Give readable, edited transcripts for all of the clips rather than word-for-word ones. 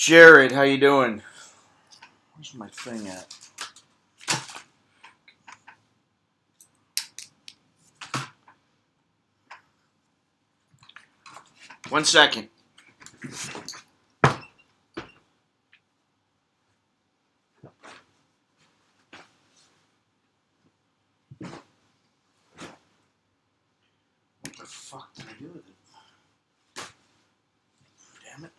Jared, how you doing? Where's my thing at? One second. What the fuck did I do with it? Damn it.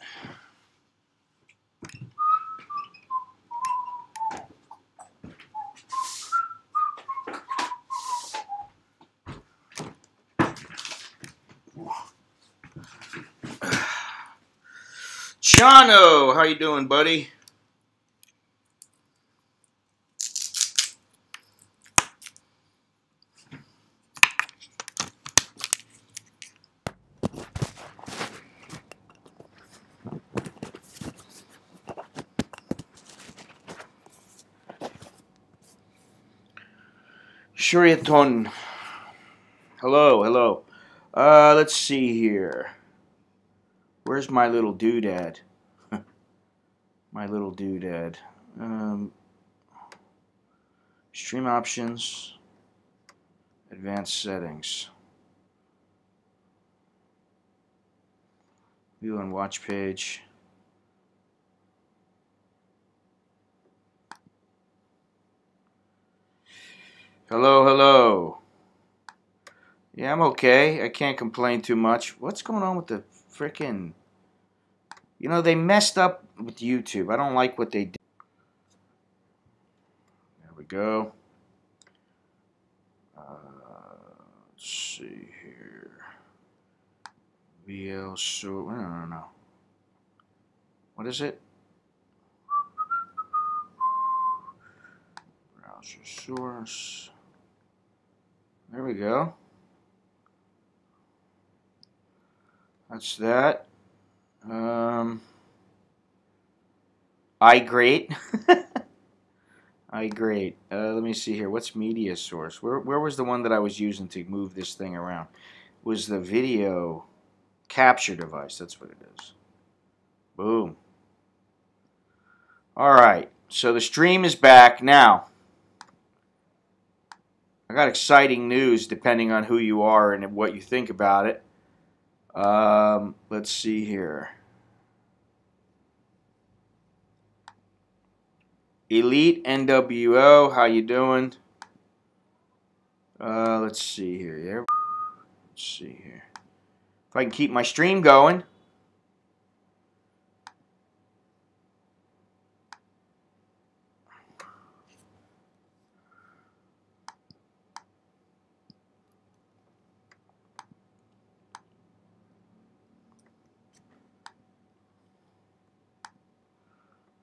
Chano, how you doing, buddy? Shuriaton. Hello, hello. Let's see here. Where's my little doodad? My little doodad. Stream options. Advanced settings. View and watch page. Hello, hello. Yeah, I'm okay. I can't complain too much. What's going on with the frickin'... You know, they messed up with YouTube. I don't like what they did. There we go. Let's see here. VL source. No. What is it? Browser source. There we go. That's that. iGreat. iGreat. Let me see here. What's media source? Where was the one that I was using to move this thing around? It was the video capture device. That's what it is. Boom. Alright. So the stream is back. Now, I got exciting news depending on who you are and what you think about it. Let's see here. Elite NWO, how you doing? Let's see here. Yeah. Let's see here. If I can keep my stream going.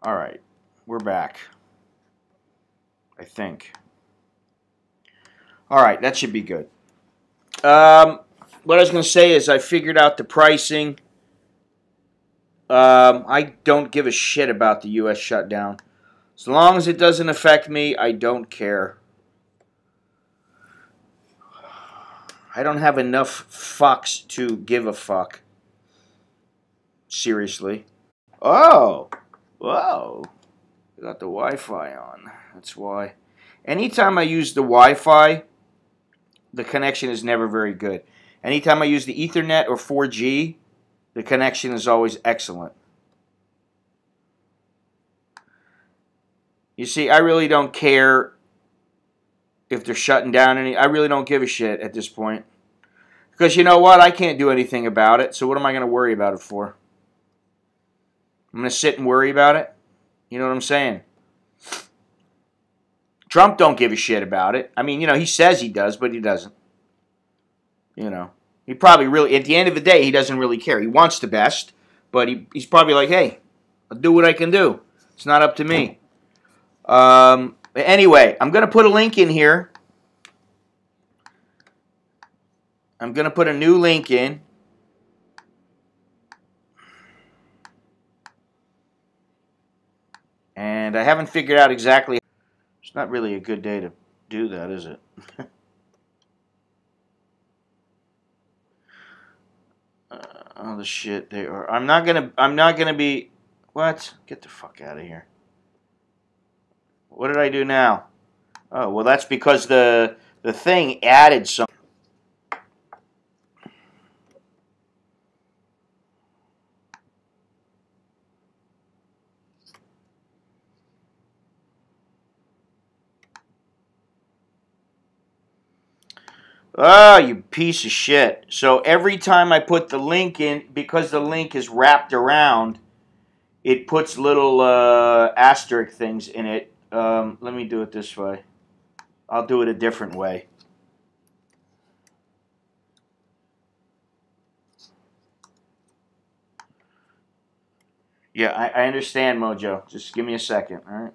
All right, we're back. I think. All right, that should be good. What I was going to say is I figured out the pricing. I don't give a shit about the U.S. shutdown. As long as it doesn't affect me, I don't care. I don't have enough fucks to give a fuck. Seriously. Oh. Whoa. I got the Wi-Fi on. That's why. Anytime I use the Wi-Fi, the connection is never very good. Anytime I use the Ethernet or 4G, the connection is always excellent. You see, I really don't care if they're shutting down any. I really don't give a shit at this point. Because you know what? I can't do anything about it, so what am I going to worry about it for? I'm going to sit and worry about it? You know what I'm saying? Trump don't give a shit about it. I mean, you know, he says he does, but he doesn't. You know. He probably really, at the end of the day, he doesn't really care. He wants the best, but he's probably like, hey, I'll do what I can do. It's not up to me. Anyway, I'm going to put a link in here. I'm going to put a new link in. And I haven't figured out exactly. It's not really a good day to do that, is it? Oh, the shit they are. I'm not gonna be. What? Get the fuck out of here. What did I do now? Oh, well, that's because the thing added some. Oh, you piece of shit. So every time I put the link in, because the link is wrapped around, it puts little asterisk things in it. Let me do it this way. I'll do it a different way. Yeah, I understand, Mojo. Just give me a second, all right?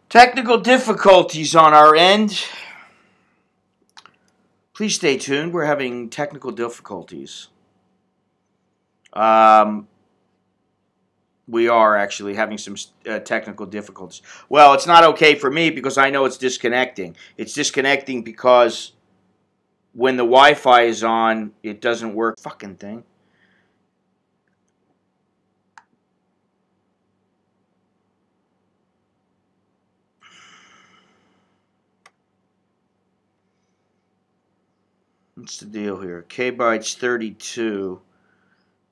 Technical difficulties on our end. Please stay tuned. We're having technical difficulties. We are actually having some technical difficulties. Well, it's not okay for me because I know it's disconnecting. It's disconnecting because when the Wi-Fi is on, it doesn't work. Fucking thing. What's the deal here? Kbytes 32.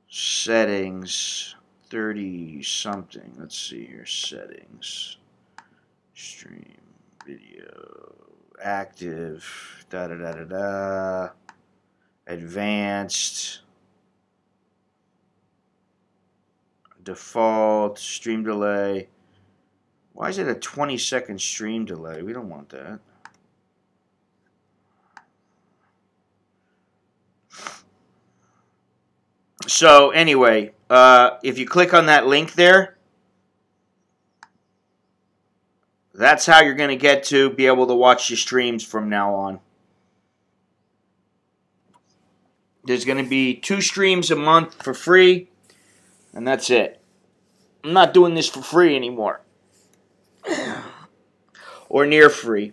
Settings. 30 something. Let's see here. Settings. Stream. Video. Active. Da da da da da. Advanced. Default. Stream delay. Why is it a 20-second stream delay? We don't want that. So anyway, if you click on that link there, that's how you're going to get to be able to watch your streams from now on. There's going to be 2 streams a month for free, and that's it. I'm not doing this for free anymore. Or near free.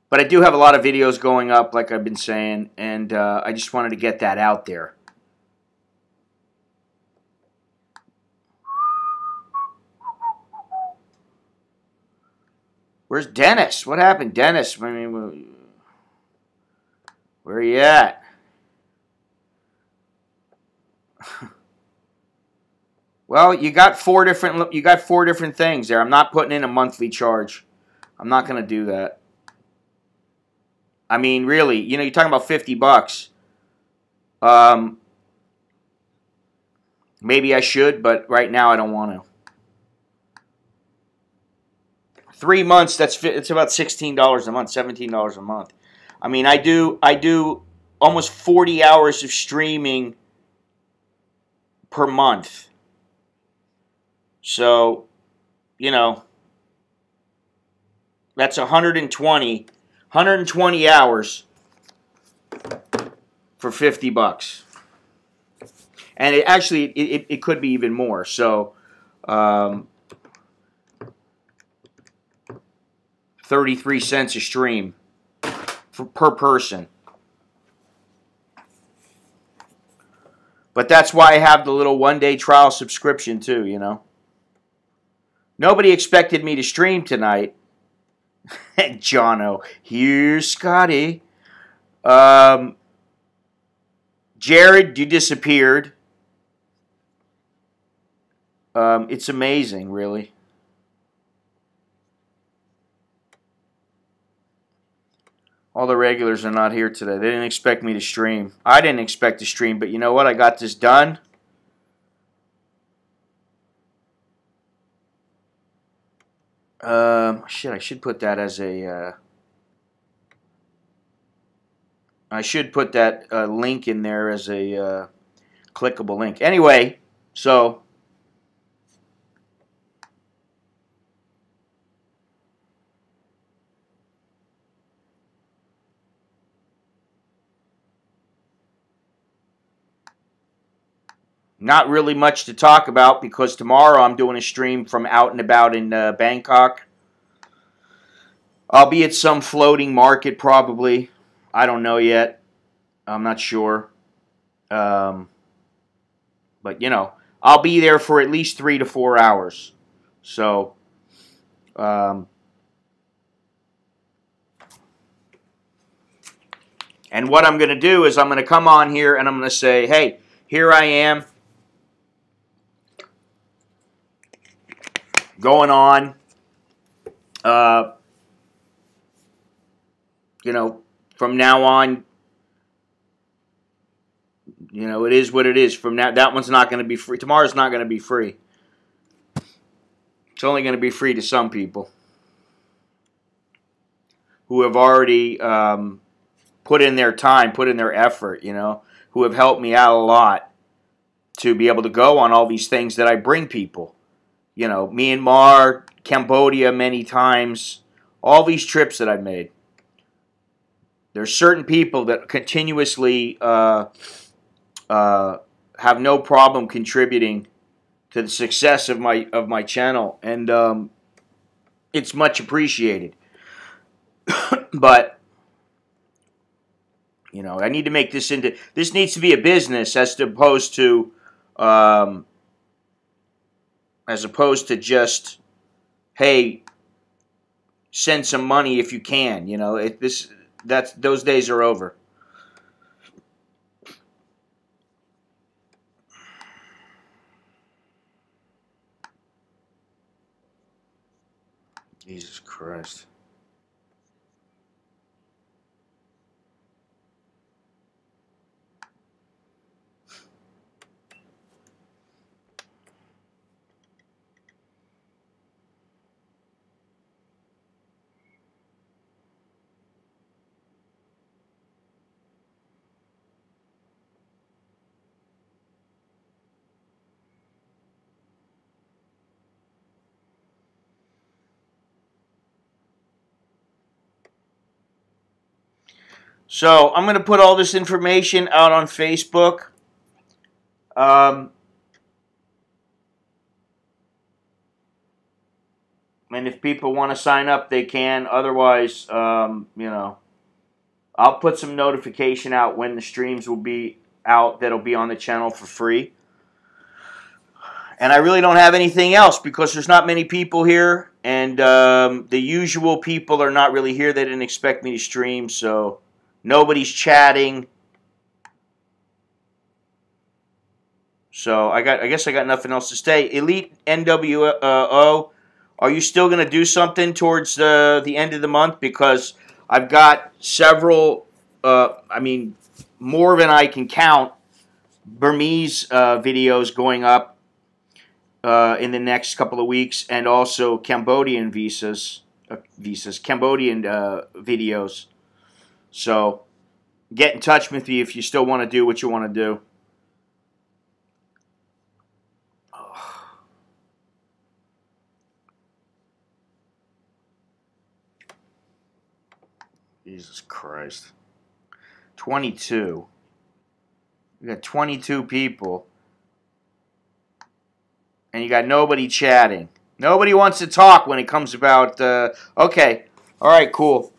But I do have a lot of videos going up, like I've been saying, and I just wanted to get that out there. Where's Dennis? What happened, Dennis? I mean, where are you at? Well, you got four different things there. I'm not putting in a monthly charge. I'm not going to do that. I mean, really, you're talking about $50. Maybe I should, but right now I don't want to. 3 months, it's about $16 a month, $17 a month. I mean, I do almost 40 hours of streaming per month. So, that's 120 hours for $50. And it could be even more. So, 33 cents a stream per person. But that's why I have the little 1-day trial subscription too, Nobody expected me to stream tonight. Jono, here's Scotty. Jared, you disappeared. It's amazing, really. All the regulars are not here today. They didn't expect me to stream. I didn't expect to stream, but you know what? I got this done. Shit, I should put that as a... I should put that link in there as a clickable link. Anyway, so... Not really much to talk about because tomorrow I'm doing a stream from out and about in Bangkok. I'll be at some floating market probably. I don't know yet. I'm not sure. But, you know, I'll be there for at least 3 to 4 hours. So, and what I'm going to do is I'm going to come on here and I'm going to say, hey, here I am going on. You know, from now on, you know, it is what it is. From now, that one's not going to be free. Tomorrow's not going to be free. It's only going to be free to some people who have already put in their time, put in their effort, you know, who have helped me out a lot to be able to go on all these things that I bring people. You know, Myanmar, Cambodia many times, all these trips that I've made. There's certain people that continuously have no problem contributing to the success of my channel, and it's much appreciated. But you know, I need to make this into, this needs to be a business as opposed to just, hey, send some money if you can. You know, those days are over. Jesus Christ. So I'm going to put all this information out on Facebook. And if people want to sign up, they can. Otherwise, you know, I'll put some notification out when the streams will be out that'll be on the channel for free. And I really don't have anything else because there's not many people here. And the usual people are not really here. They didn't expect me to stream, so nobody's chatting. So I guess I got nothing else to say. Elite NWO, are you still going to do something towards the end of the month? Because I've got several, I mean, more than I can count, Burmese videos going up in the next couple of weeks, and also Cambodian Cambodian videos. So get in touch with me if you still want to do what you want to do. Jesus Christ. 22. You got 22 people. And you got nobody chatting. Nobody wants to talk when it comes about, okay. All right, cool.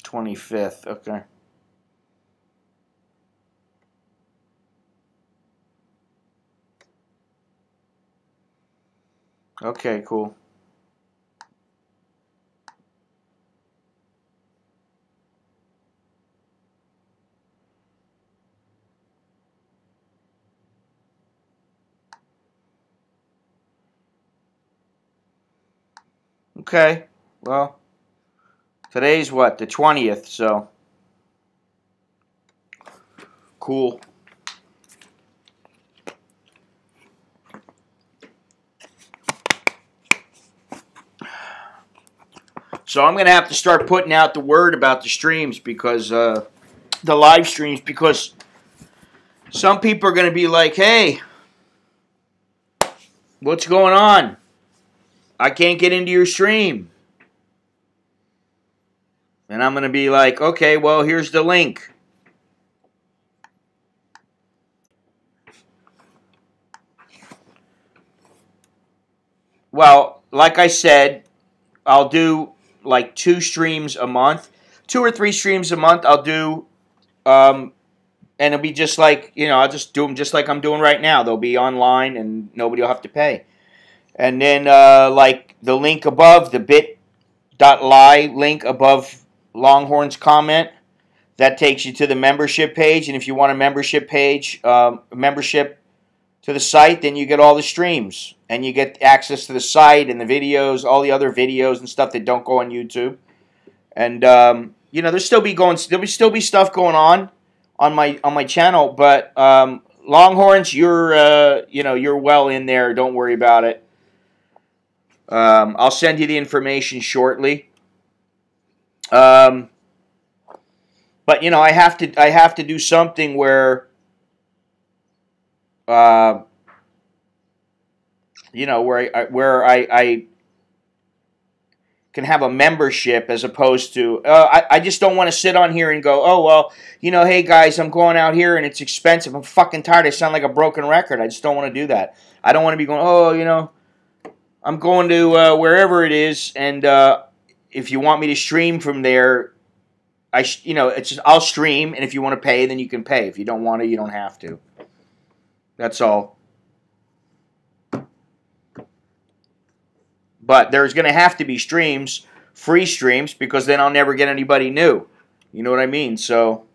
$25th, okay. Okay, cool. Okay, well, today's what, the 20th, so cool. So I'm going to have to start putting out the word about the streams because, the live streams, because some people are going to be like, hey, what's going on? I can't get into your stream. And I'm going to be like, okay, well, here's the link. Well, like I said, I'll do like 2 streams a month. 2 or 3 streams a month I'll do, and it'll be just like, I'll just do them just like I'm doing right now. They'll be online and nobody will have to pay. And then, like the link above, the bit.ly link above Longhorn's comment, that takes you to the membership page. And if you want a membership page, membership to the site, then you get all the streams. And you get access to the site and the videos, all the other videos and stuff that don't go on YouTube. And, there'll still be stuff going on my channel. But, Longhorns, you're well in there. Don't worry about it. I'll send you the information shortly. But I have to do something where, where I can have a membership as opposed to, I just don't want to sit on here and go, oh, well, hey guys, I'm going out here and it's expensive. I'm fucking tired. I sound like a broken record. I just don't want to do that. I don't want to be going, oh, I'm going to wherever it is, and if you want me to stream from there, I'll stream, and if you want to pay, then you can pay. If you don't want to, you don't have to. That's all. But there's going to have to be streams, free streams, because then I'll never get anybody new. You know what I mean? So,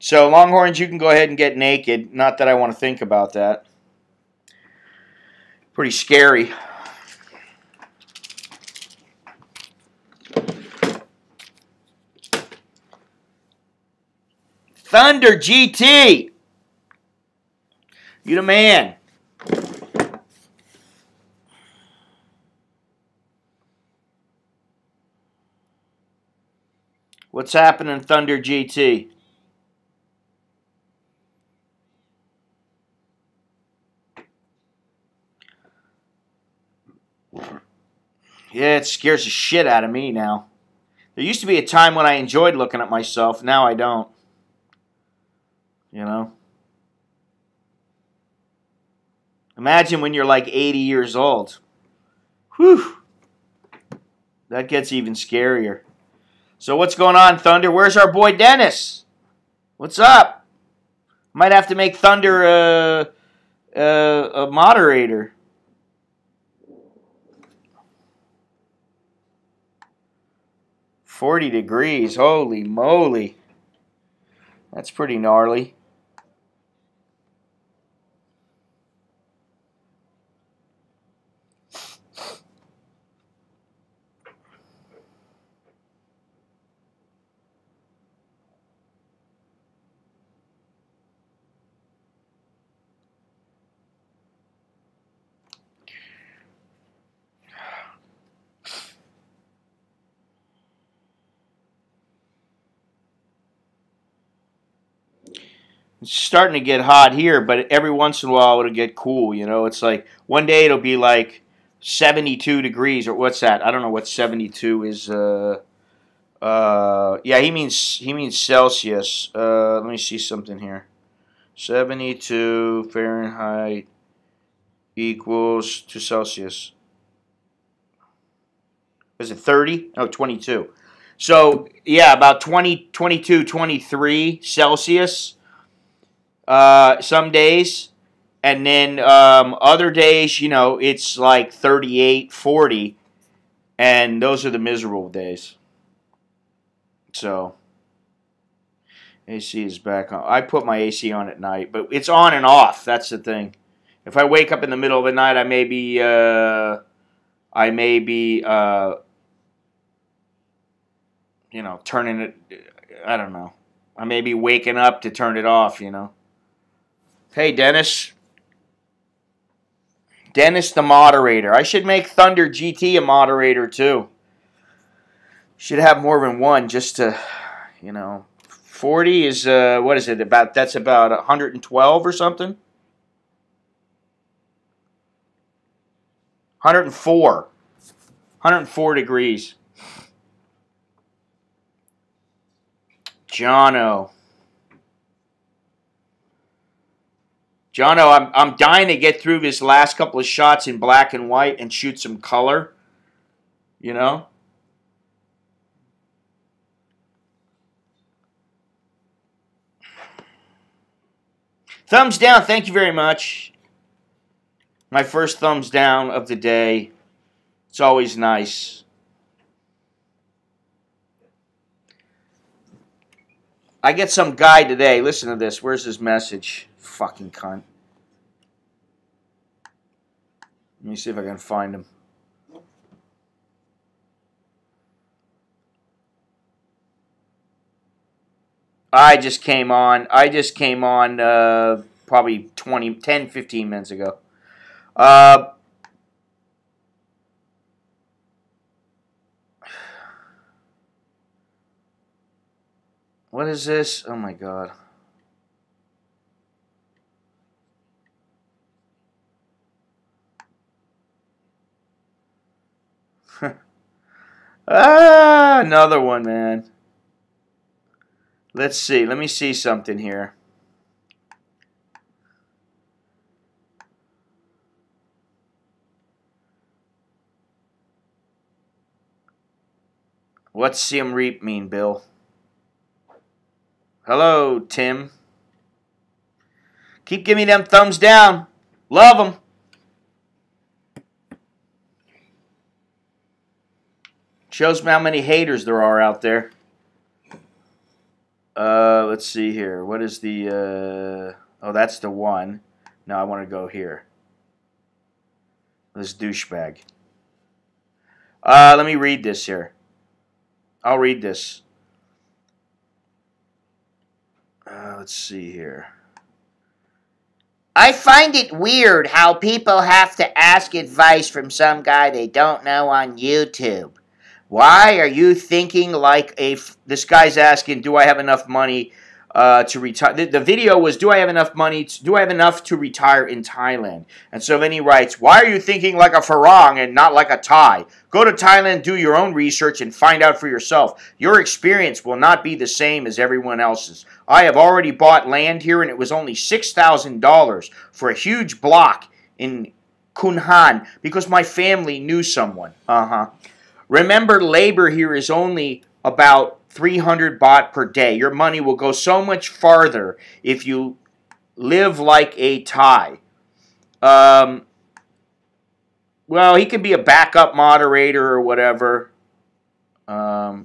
So, Longhorns, you can go ahead and get naked. Not that I want to think about that. Pretty scary. Thunder GT! You the man. What's happening, Thunder GT? Yeah, it scares the shit out of me now. There used to be a time when I enjoyed looking at myself. Now I don't. Imagine when you're like 80 years old. Whew. That gets even scarier. So what's going on, Thunder? Where's our boy Dennis? What's up? Might have to make Thunder a moderator. $40 degrees. Holy moly. That's pretty gnarly. It's starting to get hot here, but every once in a while it'll get cool, It's like one day it'll be like 72 degrees, or what's that? I don't know what 72 is. Yeah, he means Celsius. Let me see something here. 72 Fahrenheit equals to Celsius. Is it 30? Oh, 22. So, yeah, about 20, 22, 23 Celsius. Some days, and then other days, it's like 38, 40, and those are the miserable days. So, AC is back on. I put my AC on at night, but it's on and off. That's the thing. If I wake up in the middle of the night, I may be you know, turning it, I don't know. I may be waking up to turn it off, you know. Hey, Dennis. Dennis the moderator. I should make Thunder GT a moderator, too. Should have more than one just to, you know. 40 is, what is it, about? That's about 112 or something? 104. 104 degrees. Jono, I'm dying to get through this last couple of shots in black and white and shoot some color, you know? Thumbs down, thank you very much. My first thumbs down of the day. It's always nice. I get some guy today. Listen to this. Where's his message? Fucking cunt. Let me see if I can find him. I just came on probably 10, 15 minutes ago. What is this? Oh my God. Another one, man. Let's see. Let me see something here. What's Siem Reap mean, Bill? Hello, Tim. Keep giving me them thumbs down. Love them. Shows me how many haters there are out there. Let's see here. What is the... oh, that's the one. No, I want to go here. This douchebag. Let me read this here. I'll read this. Let's see here. I find it weird how people have to ask advice from some guy they don't know on YouTube. Why are you thinking like a... This guy's asking, do I have enough money to retire? The video was, do I have enough money? Do I have enough to retire in Thailand? And so then he writes, why are you thinking like a Farang and not like a Thai? Go to Thailand, do your own research, and find out for yourself. Your experience will not be the same as everyone else's. I have already bought land here, and it was only $6,000 for a huge block in Kunhan because my family knew someone. Remember, labor here is only about 300 baht per day. Your money will go so much farther if you live like a Thai. Well, he can be a backup moderator or whatever. So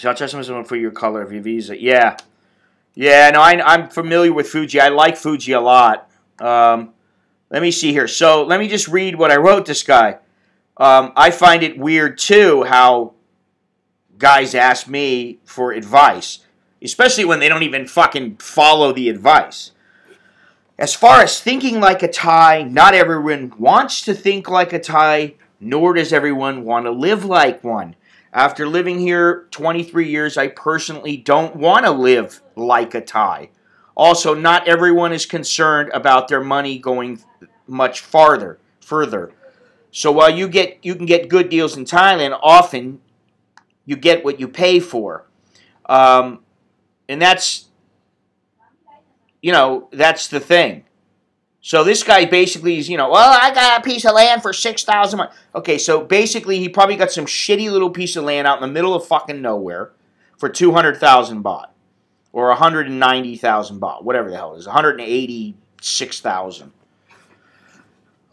I'll try something for your color of your visa. Yeah. Yeah, no, I'm familiar with Fuji. I like Fuji a lot. Let me see here. So let me just read what I wrote this guy. I find it weird, too, how guys ask me for advice, especially when they don't even fucking follow the advice. As far as thinking like a Thai, not everyone wants to think like a Thai, nor does everyone want to live like one. After living here 23 years, I personally don't want to live like a Thai. Also, not everyone is concerned about their money going much further. So while you can get good deals in Thailand, often you get what you pay for. And that's, that's the thing. So this guy basically is, well, I got a piece of land for 6,000. Okay, so basically he probably got some shitty little piece of land out in the middle of fucking nowhere for 200,000 baht. Or 190,000 baht, whatever the hell it is, 186,000.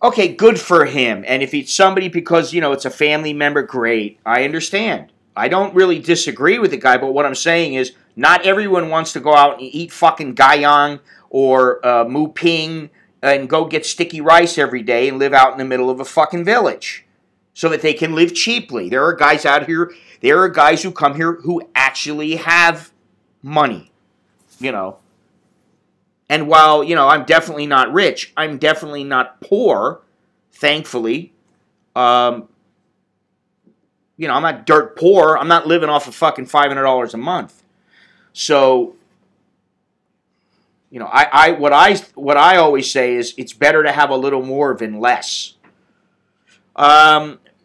Okay, good for him. And if it's somebody because, it's a family member, great. I understand. I don't really disagree with the guy, but what I'm saying is not everyone wants to go out and eat fucking gayang or mu ping and go get sticky rice every day and live out in the middle of a fucking village. so that they can live cheaply. There are guys out here, there are guys who come here who actually have money, you know. And while, you know, I'm definitely not rich, I'm definitely not poor, thankfully. You know, I'm not dirt poor. I'm not living off of fucking $500 a month. So, you know, what I always say is it's better to have a little more than less.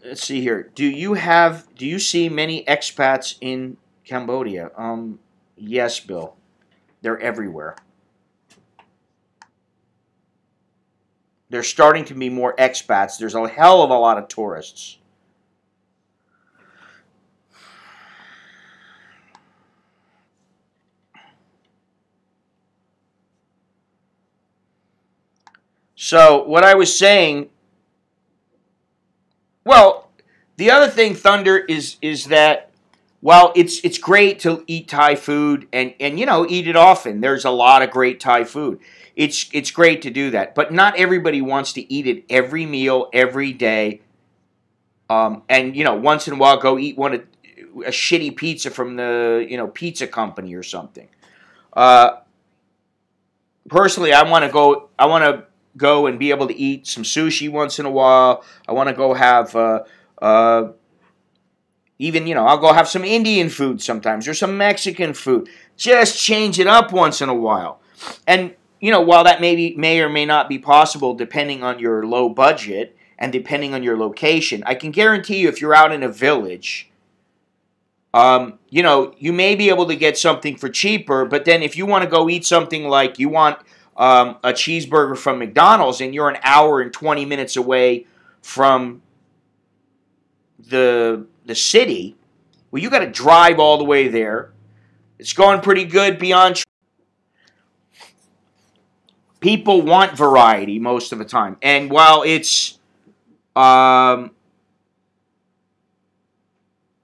Let's see here. Do you see many expats in Cambodia? Yes, Bill. They're everywhere. There's starting to be more expats. There's a hell of a lot of tourists. So, what I was saying, well, the other thing, Thunder, is that while it's great to eat Thai food and you know, eat it often. There's a lot of great Thai food. It's great to do that, but not everybody wants to eat it every meal, every day. And you know, once in a while, go eat a shitty pizza from the, you know, pizza company or something. Personally, I want to go and be able to eat some sushi once in a while. I want to go have even, you know, I'll go have some Indian food sometimes or some Mexican food. Just change it up once in a while. And you know, while that may or may not be possible depending on your low budget and depending on your location, I can guarantee you if you're out in a village, you know, you may be able to get something for cheaper, but then if you want to go eat something like you want a cheeseburger from McDonald's and you're an hour and 20 minutes away from the city, well, you got to drive all the way there. It's going pretty good beyond. People want variety most of the time. And while it's, well,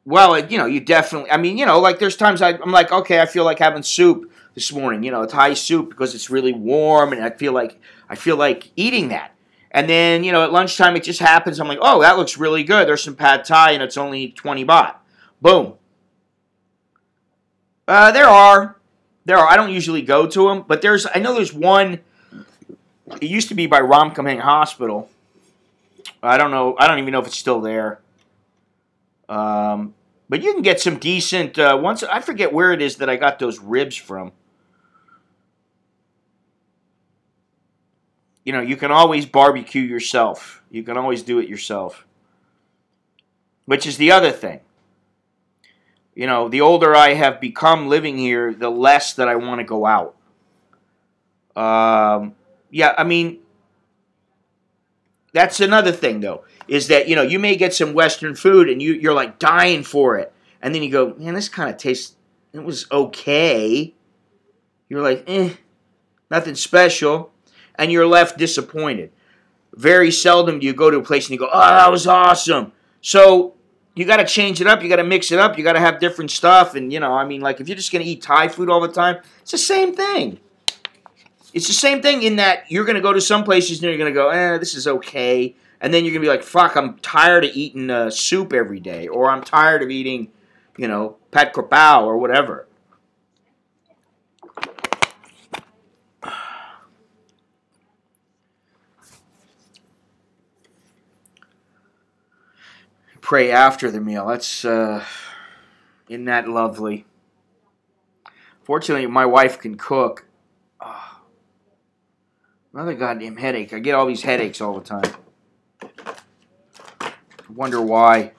you know, you definitely, I mean, you know, like there's times I'm like, okay, I feel like having soup this morning, you know, Thai soup because it's really warm and I feel like eating that. And then, you know, at lunchtime it just happens. I'm like, oh, that looks really good. There's some pad Thai and it's only 20 baht. Boom. There are. I don't usually go to them, but I know there's one. It used to be by Ramkhamhaeng Hospital. I don't know. I don't even know if it's still there. But you can get some decent. I forget where it is that I got those ribs from. You know, you can always barbecue yourself. You can always do it yourself. Which is the other thing. You know, the older I have become living here, the less that I want to go out. Yeah, I mean, that's another thing, though, is that, you know, you may get some Western food and you're like dying for it. And then you go, man, this kind of tastes, it was okay. You're like, nothing special. And you're left disappointed. Very seldom do you go to a place and you go, oh, that was awesome. So you got to change it up. You got to mix it up. You got to have different stuff. And, you know, I mean, like if you're just going to eat Thai food all the time, it's the same thing. It's the same thing in that you're going to go to some places and you're going to go, this is okay. And then you're going to be like, fuck, I'm tired of eating soup every day. Or I'm tired of eating, you know, pad krapao or whatever. Pray after the meal. That's, isn't that lovely? Fortunately, my wife can cook. Another goddamn headache. I get all these headaches all the time. I wonder why.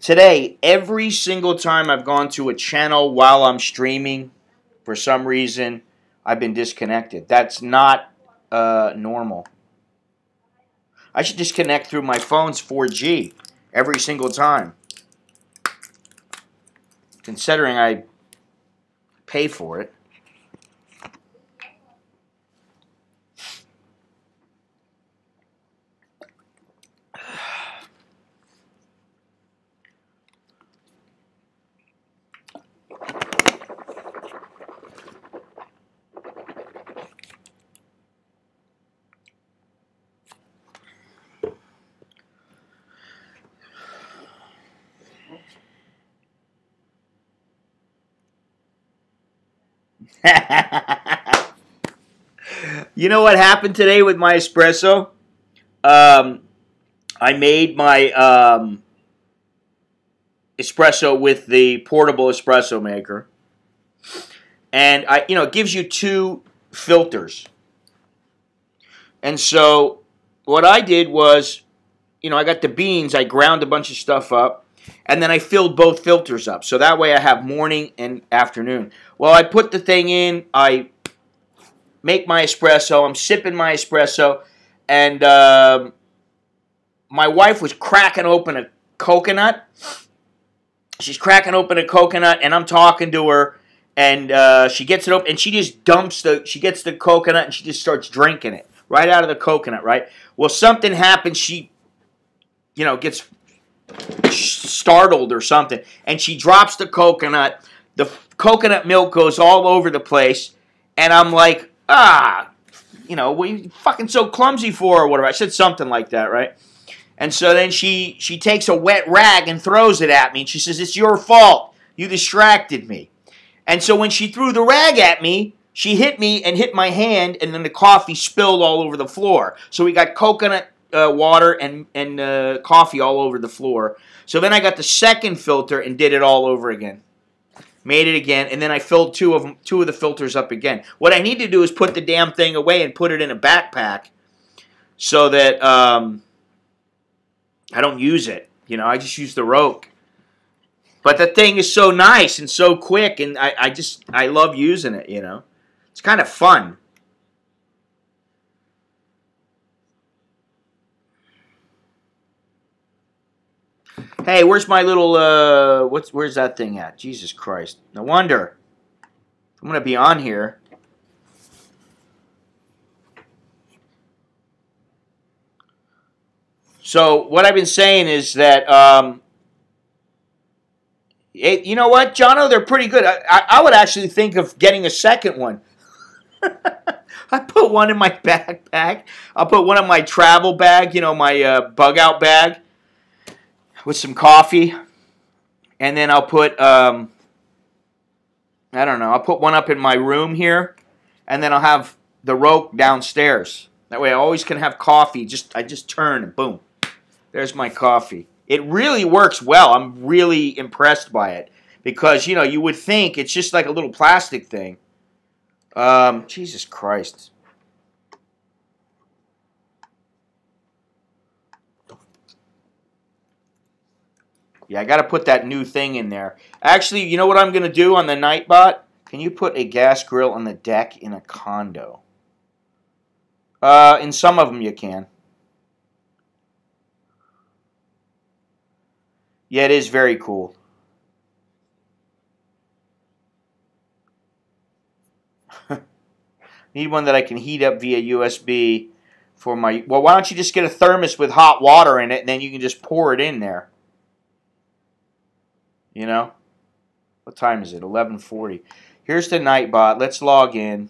Today, every single time I've gone to a channel while I'm streaming, for some reason, I've been disconnected. That's not normal. I should disconnect through my phone's 4G every single time. Considering I pay for it. You know what happened today with my espresso? I made my espresso with the portable espresso maker, and it gives you 2 filters. And so what I did was, I got the beans, I ground a bunch of stuff up, and then I filled both filters up. So that way I have morning and afternoon. Well, I put the thing in, I make my espresso, I'm sipping my espresso, and my wife was cracking open a coconut. She's cracking open a coconut, and I'm talking to her, and she gets it open, and she just she gets the coconut, and she just starts drinking it right out of the coconut, right? Well, something happens. She, gets startled or something, and she drops the coconut. The coconut milk goes all over the place, and I'm like, what are you fucking so clumsy for, or whatever. I said something like that, right? And so then she takes a wet rag and throws it at me, and she says, "It's your fault. You distracted me." And so when she threw the rag at me, she hit me and hit my hand, and then the coffee spilled all over the floor. So we got coconut water and coffee all over the floor. So then I got the second filter and did it all over again. Made it again, and then I filled two of the filters up again. What I need to do is put the damn thing away and put it in a backpack so that I don't use it. I just use the Roke. But the thing is so nice and so quick, and I love using it, It's kind of fun. Hey, where's my little, where's that thing at? Jesus Christ. No wonder. I'm going to be on here. So, what I've been saying is that, you know what, Jono? They're pretty good. I would actually think of getting a second one. I put one in my backpack. I'll put one in my travel bag, my bug-out bag with some coffee. And then I'll put, I don't know, I'll put one up in my room here. And then I'll have the Roke downstairs. That way I always can have coffee. I just turn and boom. There's my coffee. It really works well. I'm really impressed by it. Because, you would think it's just like a little plastic thing. Jesus Christ. Yeah, I got to put that new thing in there. Actually, you know what I'm going to do on the Nightbot? Can you put a gas grill on the deck in a condo? In some of them you can. Yeah, it is very cool. Need one that I can heat up via USB for my... Well, why don't you just get a thermos with hot water in it, and then you can just pour it in there. What time is it? 11:40. Here's the Nightbot. Let's log in.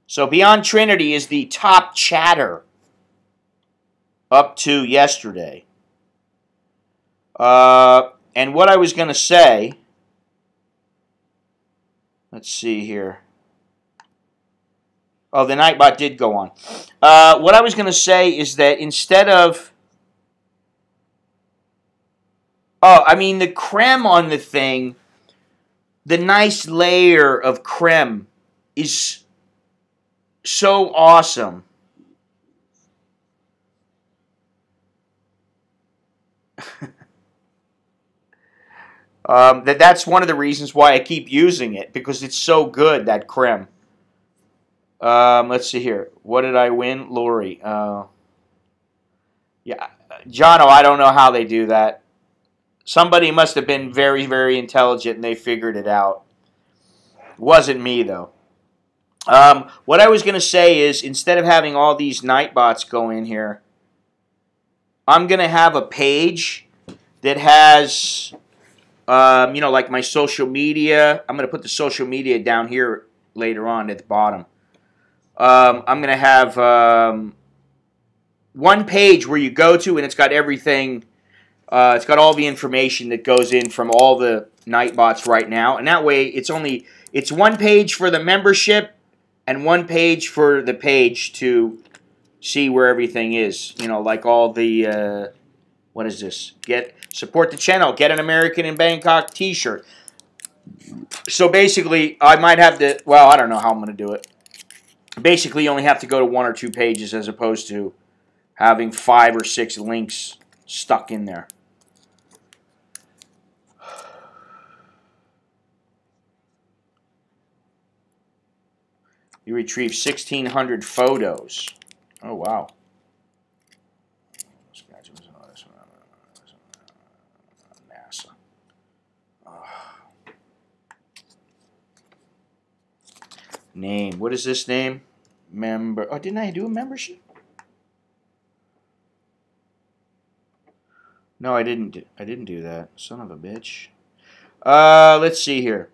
So Beyond Trinity is the top chatter up to yesterday. And what I was going to say... Let's see here. Oh, the Nightbot did go on. What I was going to say is that instead of... Oh, I mean, the creme on the thing, the nice layer of creme is so awesome. That's one of the reasons why I keep using it, because it's so good, that creme. Let's see here. What did I win? Lori. Yeah, Jono, I don't know how they do that. Somebody must have been very, very intelligent and they figured it out. Wasn't me, though. What I was going to say is, instead of having all these Nightbots go in here, I'm going to have a page that has, like my social media. I'm going to put the social media down here later on at the bottom. I'm going to have one page where you go to and it's got everything It's got all the information that goes in from all the Nightbots right now, and that way it's one page for the membership and one page for the page to see where everything is. You know, like all the what is this? Support the channel. Get an American in Bangkok T-shirt. So basically, I might have to. Well, I don't know how I'm going to do it. Basically, you only have to go to 1 or 2 pages as opposed to having 5 or 6 links stuck in there. You retrieve 1,600 photos. Oh, wow. NASA. Oh. Name. What is this name? Member. Oh, didn't I do a membership? No, I didn't do that. Son of a bitch. Let's see here.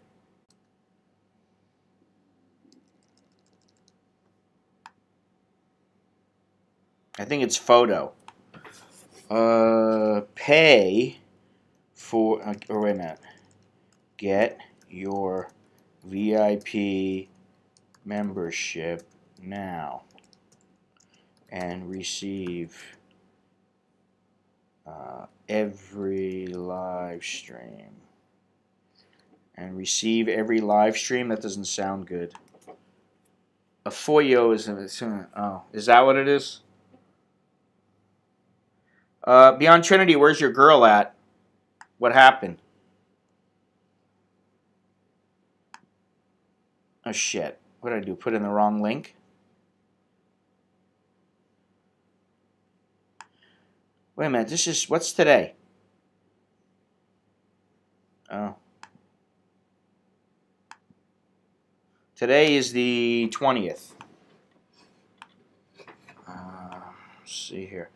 I think it's photo. Pay for, or wait a minute. Get your VIP membership now and receive every live stream. And receive every live stream? That doesn't sound good. A FOIO is, oh, is that what it is? Beyond Trinity, where's your girl at? What happened? Oh, shit. What did I do? Put in the wrong link? Wait a minute. This is... What's today? Oh. Today is the 20th. Let's see here.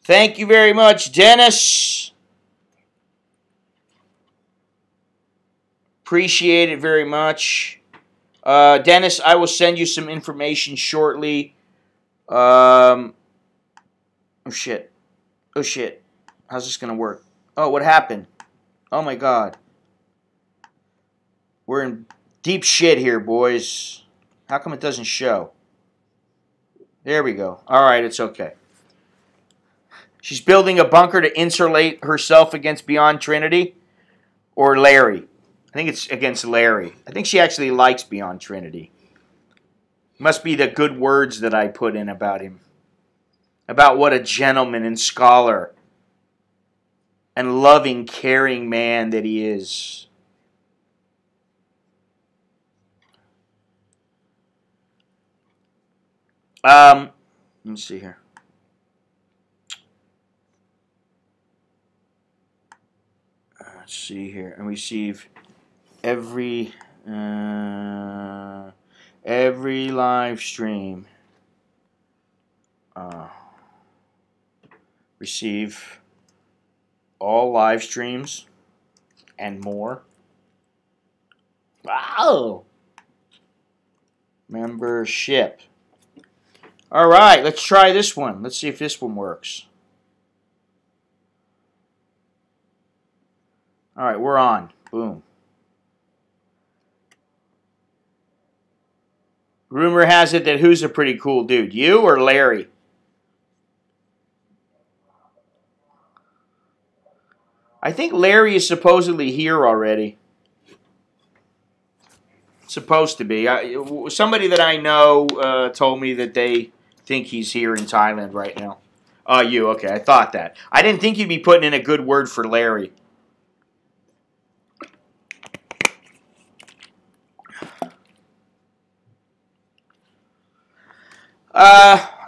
Thank you very much, Dennis. Appreciate it very much. Dennis, I will send you some information shortly. Oh, shit. Oh, shit. How's this going to work? Oh, what happened? Oh, my God. We're in deep shit here, boys. How come it doesn't show? There we go. All right, it's okay. She's building a bunker to insulate herself against Beyond Trinity or Larry. I think it's against Larry. I think she actually likes Beyond Trinity. Must be the good words that I put in about him. About what a gentleman and scholar and loving, caring man that he is. Let me see here. Let's see here. And receive every live stream. Receive all live streams and more. Wow. Membership. All right, let's try this one. Let's see if this one works. All right, we're on. Boom. Rumor has it that who's a pretty cool dude? You or Larry? I think Larry is supposedly here already. Supposed to be. Somebody that I know told me that they think he's here in Thailand right now. Oh, you. Okay, I thought that. I didn't think you'd be putting in a good word for Larry.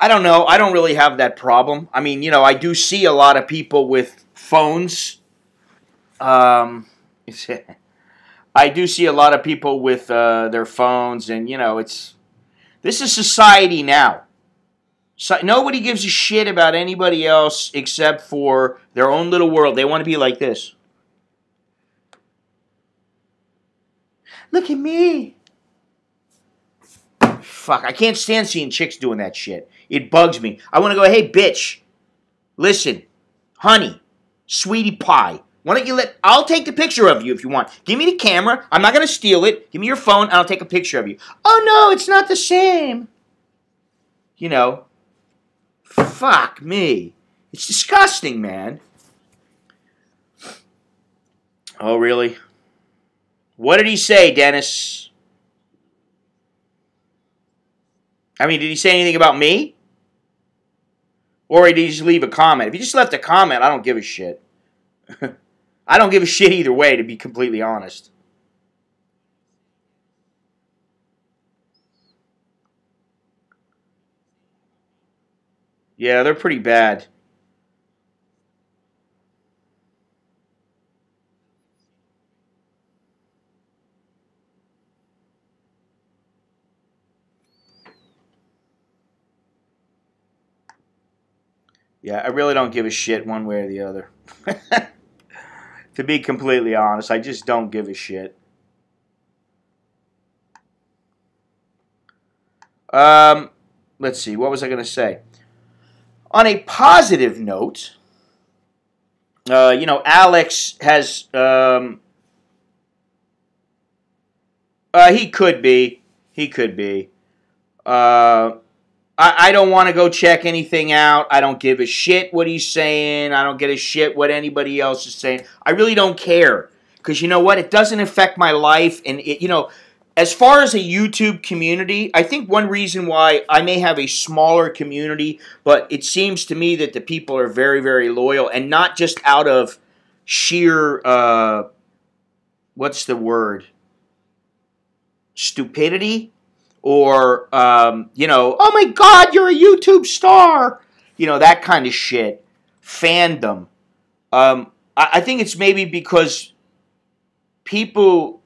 I don't know. I don't really have that problem. I mean, you know, I do see a lot of people with phones. I do see a lot of people with their phones, and, you know, this is society now. So nobody gives a shit about anybody else except for their own little world. They want to be like this. Look at me. Fuck, I can't stand seeing chicks doing that shit. It bugs me. I want to go, hey, bitch, listen, honey, sweetie pie, why don't you I'll take the picture of you if you want. Give me the camera. I'm not going to steal it. Give me your phone, and I'll take a picture of you. Oh, no, it's not the same. You know, fuck me. It's disgusting, man. Oh, really? What did he say, Dennis? I mean, did he say anything about me? Or did he just leave a comment? If he just left a comment, I don't give a shit. I don't give a shit either way, to be completely honest. Yeah, they're pretty bad. Yeah, I really don't give a shit one way or the other. To be completely honest, I just don't give a shit. Let's see, what was I going to say? On a positive note, you know, Alex has, he could be. He could be. I don't want to go check anything out. I don't give a shit what he's saying. I don't give a shit what anybody else is saying. I really don't care. Because you know what? It doesn't affect my life. And, you know, as far as a YouTube community, I think one reason why I may have a smaller community, but it seems to me that the people are very, very loyal. And not just out of sheer, what's the word? Stupidity? Or, you know, oh my God, you're a YouTube star. You know, that kind of shit. Fandom. I think it's maybe because people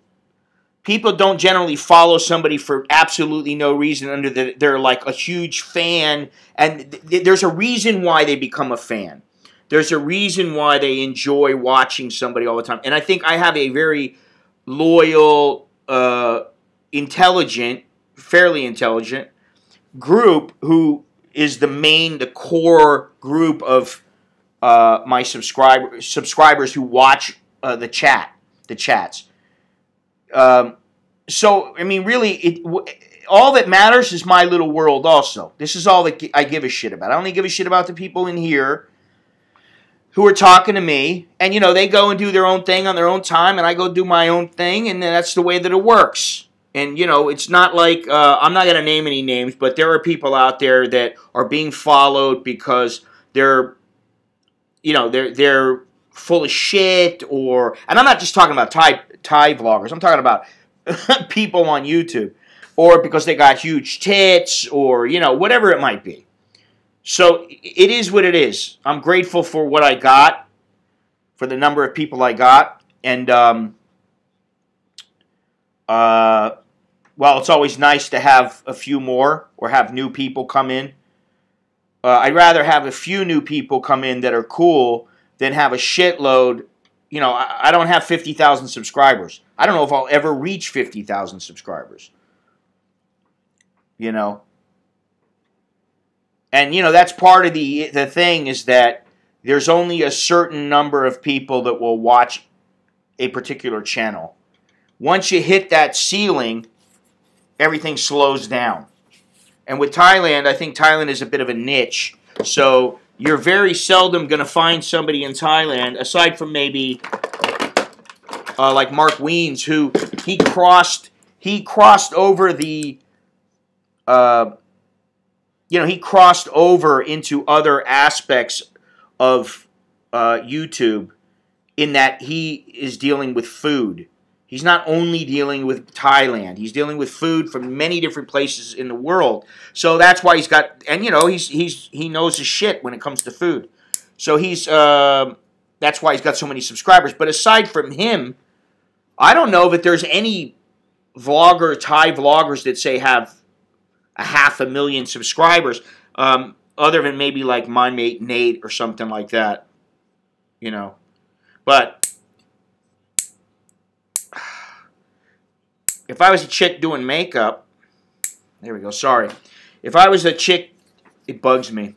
don't generally follow somebody for absolutely no reason they're like a huge fan. And there's a reason why they become a fan. There's a reason why they enjoy watching somebody all the time. And I think I have a very loyal, intelligent, fairly intelligent group who is the core group of my subscribers who watch the chats. So I mean, really, all that matters is my little world. Also, this is all that I give a shit about. I only give a shit about the people in here who are talking to me, and you know, they go and do their own thing on their own time, and I go do my own thing, and that's the way that it works. And, you know, it's not like, I'm not going to name any names, but there are people out there that are being followed because they're, you know, they're full of shit, or, and I'm not just talking about Thai vloggers, I'm talking about people on YouTube, or because they got huge tits, or, you know, whatever it might be. So, it is what it is. I'm grateful for what I got, for the number of people I got, and, well, it's always nice to have a few more or have new people come in. I'd rather have a few new people come in that are cool than have a shitload. You know, I don't have 50,000 subscribers. I don't know if I'll ever reach 50,000 subscribers. You know. And, you know, that's part of the thing is that there's only a certain number of people that will watch a particular channel. Once you hit that ceiling, everything slows down. And with Thailand, I think Thailand is a bit of a niche. So you're very seldom going to find somebody in Thailand, aside from maybe like Mark Wiens, who he crossed over the, you know, he crossed over into other aspects of YouTube in that he is dealing with food. He's not only dealing with Thailand. He's dealing with food from many different places in the world. So that's why he's got, and you know, he knows his shit when it comes to food. So that's why he's got so many subscribers. But aside from him, I don't know that there's any Thai vloggers that say have 500,000 subscribers, other than maybe like my mate Nate or something like that. You know, but if I was a chick doing makeup, There we go. Sorry. If I was a chick, it bugs me.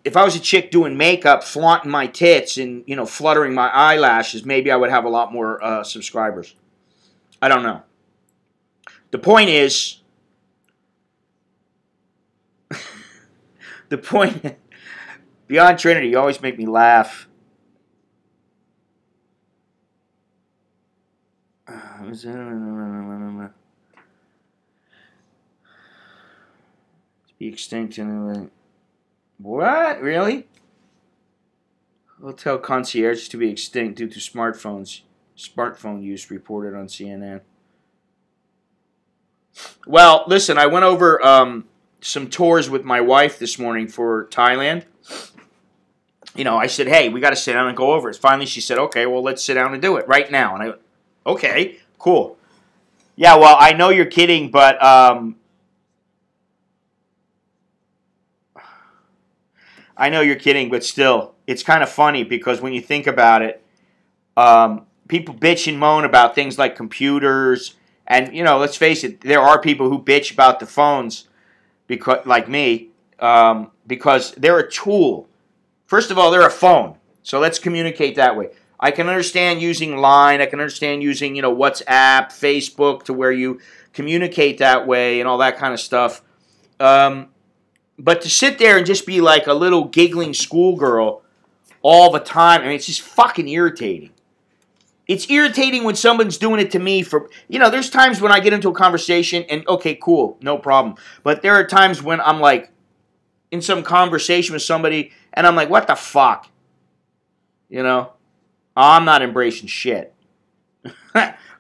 If I was a chick doing makeup, flaunting my tits and, you know, fluttering my eyelashes, maybe I would have a lot more subscribers. I don't know. The point is, Beyond Trinity, you always make me laugh. Be extinct in what? Really? Hotel concierge to be extinct due to smartphone use reported on CNN. Well, listen, I went over some tours with my wife this morning for Thailand. You know, I said, hey, we got to sit down and go over it. Finally, she said, okay, well, let's sit down and do it right now. And I went, okay, cool. Yeah, well, I know you're kidding, but I know you're kidding, but still, it's kind of funny because when you think about it, people bitch and moan about things like computers, and you know, let's face it, there are people who bitch about the phones, because, like me, because they're a tool. First of all, they're a phone, so let's communicate that way. I can understand using Line, I can understand using, you know, WhatsApp, Facebook, to where you communicate that way and all that kind of stuff. But to sit there and just be like a little giggling schoolgirl all the time, I mean, it's just fucking irritating. It's irritating when someone's doing it to me for, you know, there's times when I get into a conversation and, okay, cool, no problem. But there are times when I'm like in some conversation with somebody and I'm like, what the fuck? You know? I'm not embracing shit.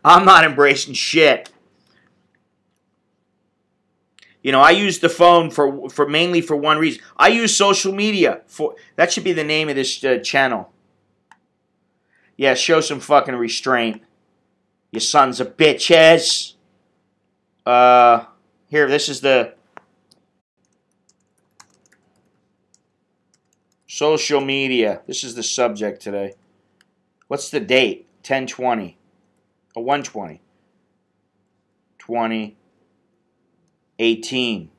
I'm not embracing shit. You know, I use the phone for mainly for one reason. I use social media for, that should be the name of this channel. Yeah, show some fucking restraint, you sons of bitches. Here, this is the social media. This is the subject today. What's the date? 10/20. Oh, 1/20. 2018.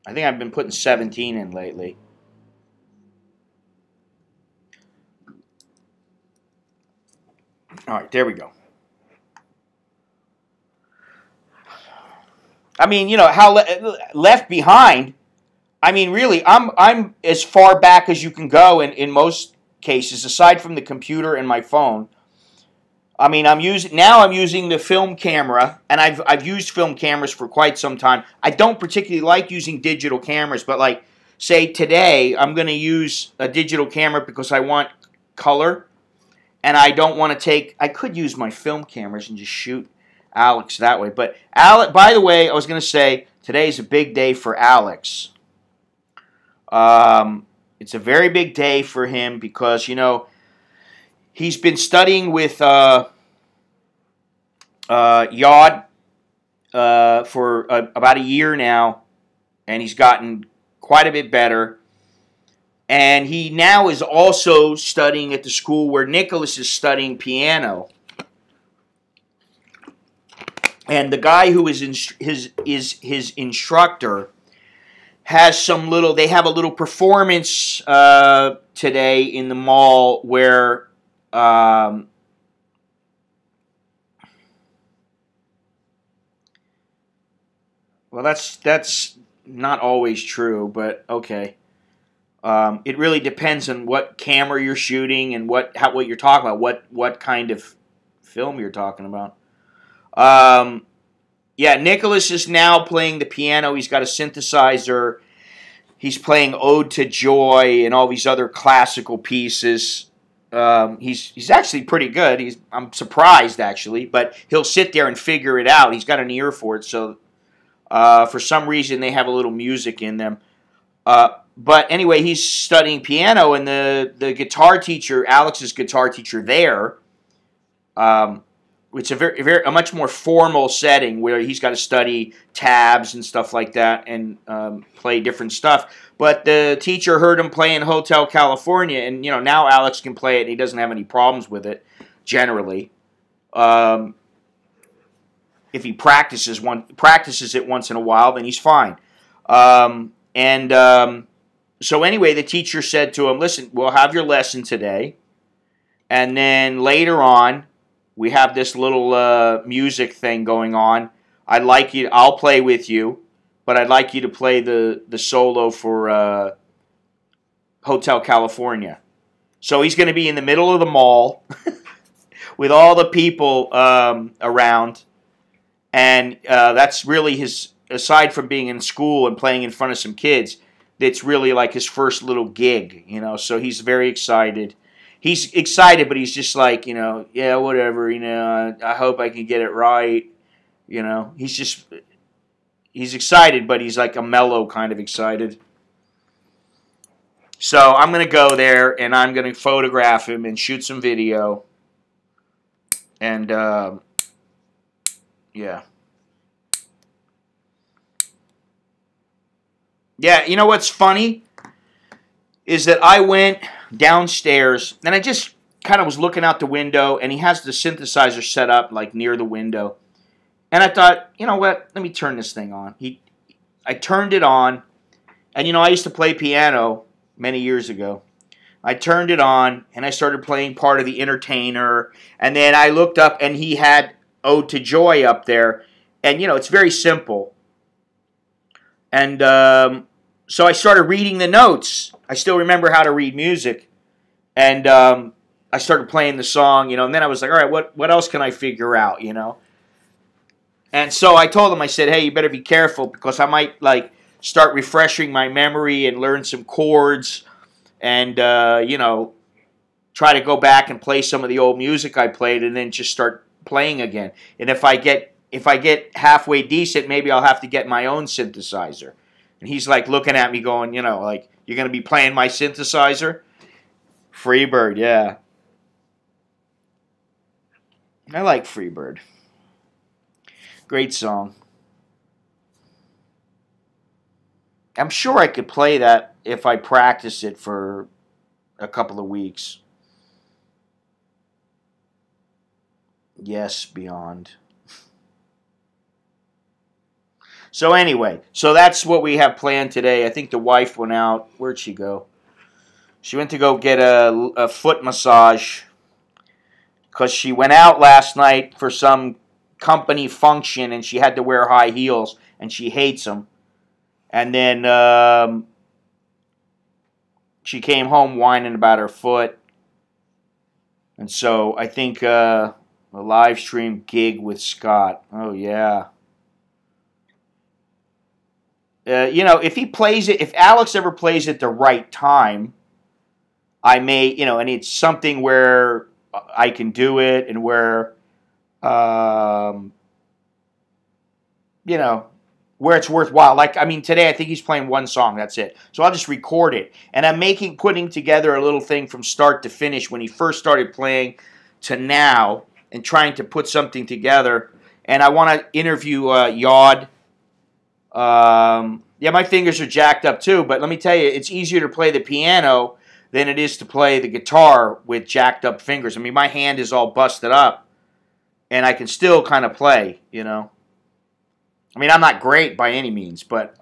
I think I've been putting 17 in lately. All right, there we go. I mean, you know, how left behind, I mean, really, I'm as far back as you can go in most cases, aside from the computer and my phone. I mean, I'm using the film camera, and I've used film cameras for quite some time. I don't particularly like using digital cameras, but like, say today, I'm going to use a digital camera because I want color, and I don't want to take, I could use my film cameras and just shoot Alex that way. But Alex, by the way, I was going to say, today's a big day for Alex. It's a very big day for him because, you know, he's been studying with Yod for about a year now, and he's gotten quite a bit better. And he now is also studying at the school where Nicholas is studying piano. And the guy who is his instructor has some little, they have a little performance today in the mall where well, that's not always true, but okay. It really depends on what camera you're shooting and what you're talking about, what kind of film you're talking about. Yeah, Nicholas is now playing the piano. He's got a synthesizer. He's playing Ode to Joy and all these other classical pieces. He's actually pretty good. I'm surprised, actually, but he'll sit there and figure it out. He's got an ear for it, so for some reason they have a little music in them. But anyway, he's studying piano, and the guitar teacher, Alex's guitar teacher there, it's a much more formal setting where he's got to study tabs and stuff like that and play different stuff. But the teacher heard him play in Hotel California, and you know, now Alex can play it, and he doesn't have any problems with it generally. It's if he practices it once in a while, then he's fine. So anyway, the teacher said to him, "Listen, we'll have your lesson today, and then later on, we have this little music thing going on. I'll play with you, but I'd like you to play the solo for Hotel California." So he's going to be in the middle of the mall with all the people around, and that's really his. Aside from being in school and playing in front of some kids, it's really like his first little gig, you know. So he's very excited. He's excited, but he's just like, you know, yeah, whatever, you know. I hope I can get it right, you know. He's excited, but he's like a mellow kind of excited. So I'm going to go there, and I'm going to photograph him and shoot some video. And, yeah. Yeah, you know what's funny? Is that I went downstairs, and I just kind of was looking out the window, and he has the synthesizer set up, like, near the window. And I thought, you know what? Let me turn this thing on. I turned it on, and, you know, I used to play piano many years ago. I turned it on, and I started playing part of The Entertainer, and then I looked up, and he had Ode to Joy up there, and, you know, it's very simple. And so I started reading the notes. I still remember how to read music, and I started playing the song, you know, and then I was like, all right, what else can I figure out, you know? And so I told him, I said, hey, you better be careful, because I might, like, start refreshing my memory and learn some chords and, you know, try to go back and play some of the old music I played and then just start playing again. And if I get halfway decent, maybe I'll have to get my own synthesizer. And he's like looking at me going, you know, like, you're going to be playing my synthesizer? Freebird, yeah. I like Freebird. Great song. I'm sure I could play that if I practice it for a couple of weeks. Yes, beyond. So anyway, so that's what we have planned today. I think the wife went out. Where'd she go? She went to go get a foot massage because she went out last night for some company function and she had to wear high heels and she hates them. And then she came home whining about her foot. And so I think a live stream gig with Scott. Oh, yeah. You know, if Alex ever plays at the right time, I may, you know, and it's something where I can do it and where, you know, where it's worthwhile. Like, I mean, today I think he's playing one song, that's it. So I'll just record it. And I'm putting together a little thing from start to finish when he first started playing to now and trying to put something together. And I want to interview Yod. Yeah, my fingers are jacked up too, but let me tell you, it's easier to play the piano than it is to play the guitar with jacked up fingers. I mean, my hand is all busted up, and I can still kind of play, you know. I mean, I'm not great by any means, but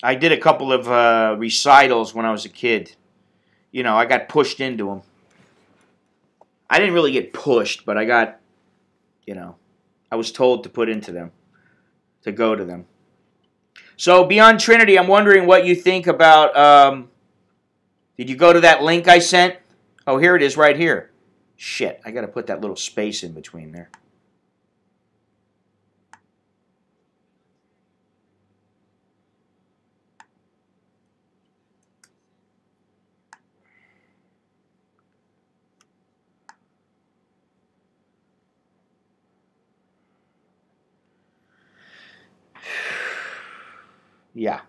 I did a couple of recitals when I was a kid. You know, I got pushed into them. I didn't really get pushed, but I got, you know, I was told to put into them, to go to them. So, Beyond Trinity, I'm wondering what you think about, did you go to that link I sent? Oh, here it is right here. Shit, I got to put that little space in between there. Yeah.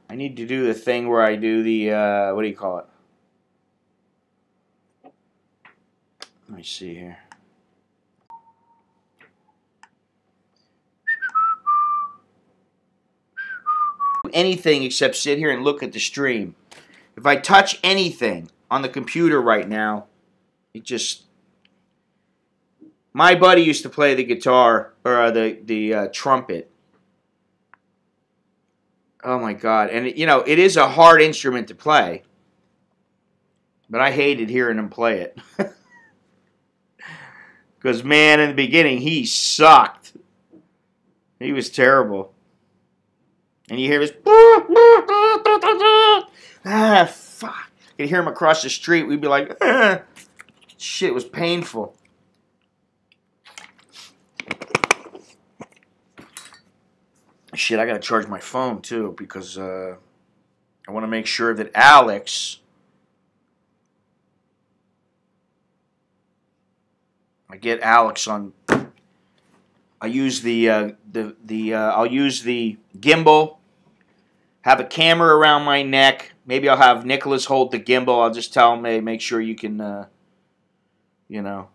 I need to do the thing where I do the, what do you call it? Let me see here. Anything except sit here and look at the stream. If I touch anything on the computer right now, it just... My buddy used to play the guitar, or the trumpet. Oh my God. And, you know, it is a hard instrument to play. But I hated hearing him play it. Because, man, in the beginning, he sucked. He was terrible. And you hear his... Ah, fuck. You'd hear him across the street. We'd be like, ah. Shit, it was painful. Shit, I gotta charge my phone, too, because I want to make sure that Alex... I get Alex on... I use I'll use the gimbal, have a camera around my neck. Maybe I'll have Nicholas hold the gimbal. I'll just tell him, hey, make sure you can, you know.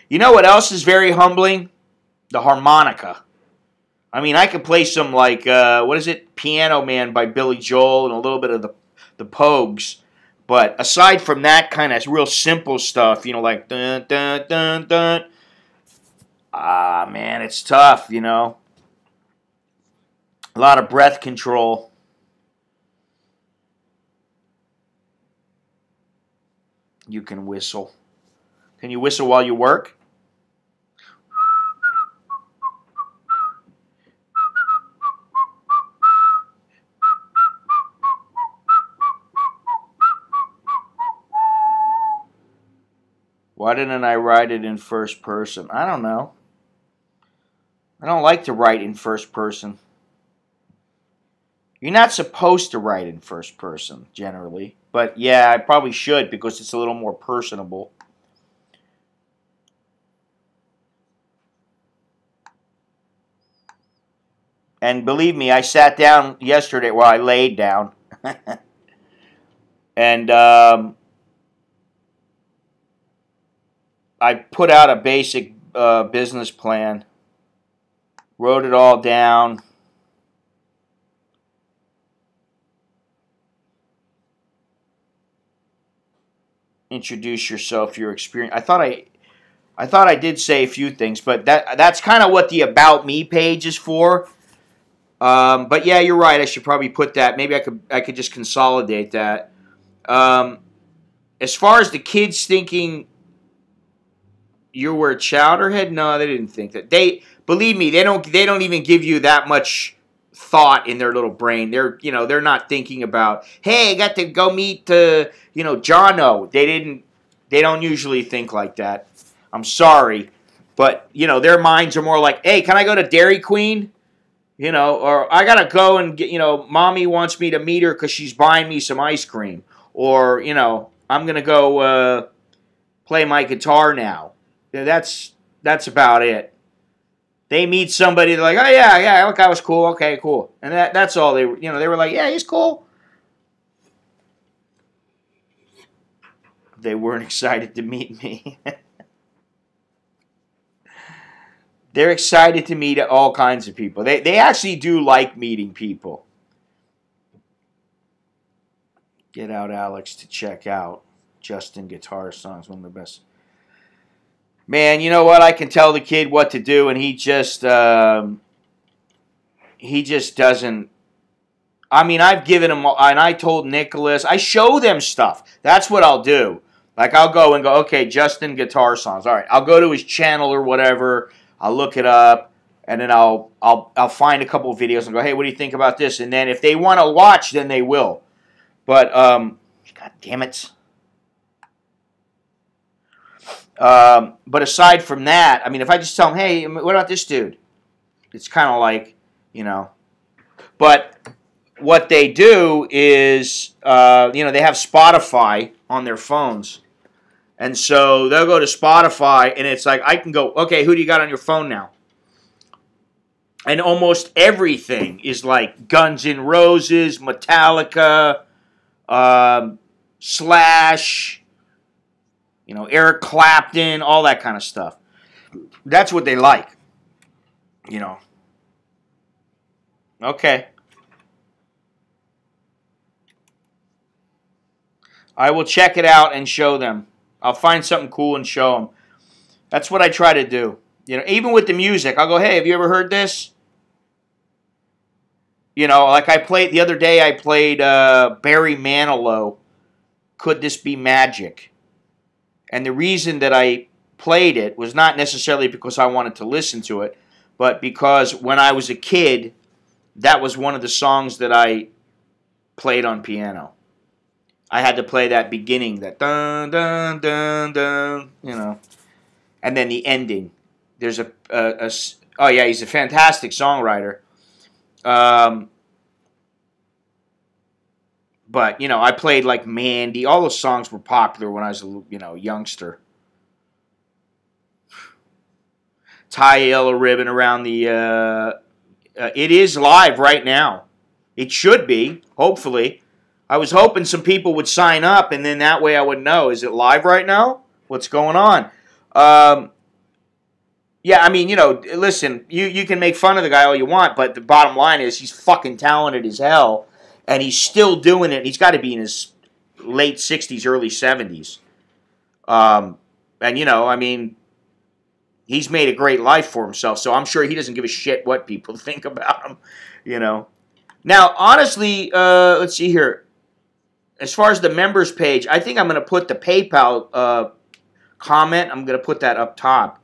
You know what else is very humbling? The harmonica. I mean, I could play some, like, what is it? Piano Man by Billy Joel and a little bit of the Pogues. But aside from that kind of real simple stuff, you know, like dun dun dun dun. Ah, man, it's tough, you know. A lot of breath control. You can whistle. Can you whistle while you work? Why didn't I write it in first person? I don't know. I don't like to write in first person. You're not supposed to write in first person, generally. But yeah, I probably should because it's a little more personable. And believe me, I sat down yesterday, well, I laid down. And I put out a basic business plan. Wrote it all down. Introduce yourself, your experience. I thought I did say a few things, but that's kind of what the About Me page is for. But yeah, you're right. I should probably put that. Maybe I could just consolidate that. As far as the kids thinking you were a chowderhead, no, they didn't think that. Believe me, they don't even give you that much thought in their little brain. They're not thinking about, hey, I got to go meet Jono. They don't usually think like that. I'm sorry, but their minds are more like, hey, can I go to Dairy Queen? Or I gotta go and get, mommy wants me to meet her because she's buying me some ice cream. Or, I'm gonna go play my guitar now. That's about it. They meet somebody, they're like, oh yeah, that guy was cool, okay, cool. And that's all they were like, yeah, he's cool. They weren't excited to meet me. They're excited to meet all kinds of people. They actually do like meeting people. Get out Alex to check out Justin Guitar Songs, one of the best. Man, you know what? I can tell the kid what to do, and he just doesn't. I mean, I've given him, and I told Nicholas, I show them stuff. That's what I'll do. Like, I'll go and go, okay, Justin Guitar Songs. All right, I'll go to his channel or whatever. I'll look it up, and then I'll find a couple of videos and go, hey, what do you think about this? And then if they want to watch, then they will. But, God damn it. But aside from that, I mean, if I just tell them, hey, what about this dude? It's kind of like, But what they do is, they have Spotify on their phones. And so they'll go to Spotify, and it's like, I can go, okay, who do you got on your phone now? And almost everything is like Guns N' Roses, Metallica, Slash, You know, Eric Clapton, all that kind of stuff. That's what they like. You know. Okay. I will check it out and show them. I'll find something cool and show them. That's what I try to do. You know, even with the music, I'll go, hey, have you ever heard this? You know, like I played the other day, I played Barry Manilow, Could This Be Magic? And the reason that I played it was not necessarily because I wanted to listen to it, but because when I was a kid, that was one of the songs that I played on piano. I had to play that beginning, that dun dun dun dun, you know, and then the ending. There's oh yeah, he's a fantastic songwriter. But you know, I played like Mandy. All those songs were popular when I was a youngster. Tie a yellow ribbon around the. It is live right now. It should be, hopefully. I was hoping some people would sign up, and then that way I would know. Is it live right now? What's going on? Yeah, I mean, you know, listen, you can make fun of the guy all you want, but the bottom line is he's fucking talented as hell, and he's still doing it. He's got to be in his late 60s, early 70s. And, you know, I mean, he's made a great life for himself, so I'm sure he doesn't give a shit what people think about him, you know. Now, honestly, let's see here. As far as the members page, I think I'm going to put the PayPal comment. I'm going to put that up top.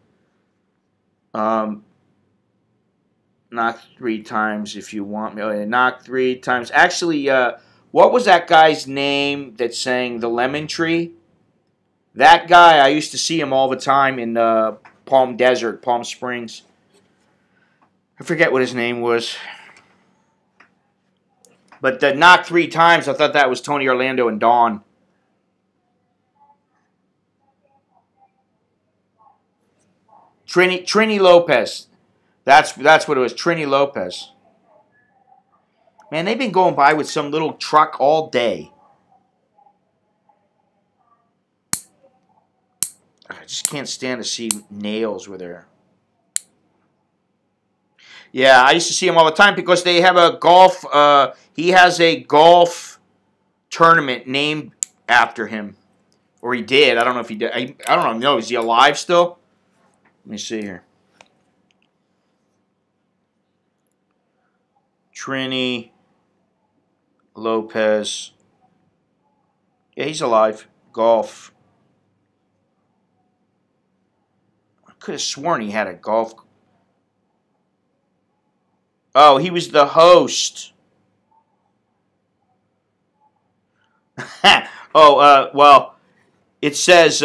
Knock 3 times if you want me. Oh, yeah, knock 3 times. Actually, what was that guy's name that sang The Lemon Tree? That guy, I used to see him all the time in Palm Desert, Palm Springs. I forget what his name was. But the knock 3 times, I thought that was Tony Orlando and Dawn. Trini Lopez. That's what it was, Trini Lopez. Man, they've been going by with some little truck all day. I just can't stand to see nails with her. Yeah, I used to see him all the time because they have a golf. He has a golf tournament named after him, or he did. I don't know if he did. I don't know. Is he alive still? Let me see here. Trini Lopez. Yeah, he's alive. Golf. I could have sworn he had a golf. Oh, he was the host. Well, it says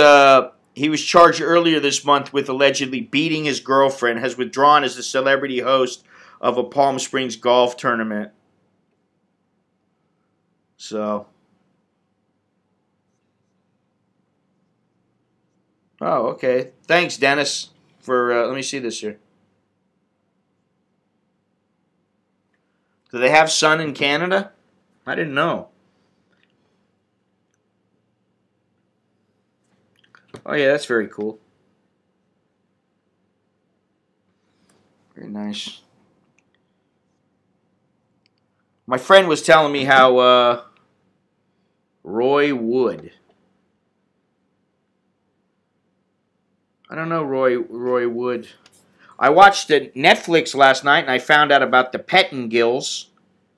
he was charged earlier this month with allegedly beating his girlfriend, has withdrawn as the celebrity host of a Palm Springs golf tournament. So. Oh, okay. Thanks, Dennis, for, let me see this here. Do they have sun in Canada? I didn't know. Oh, yeah, that's very cool. Very nice. My friend was telling me how Roy Wood. I don't know Roy Wood. I watched Netflix last night and I found out about the Pettingills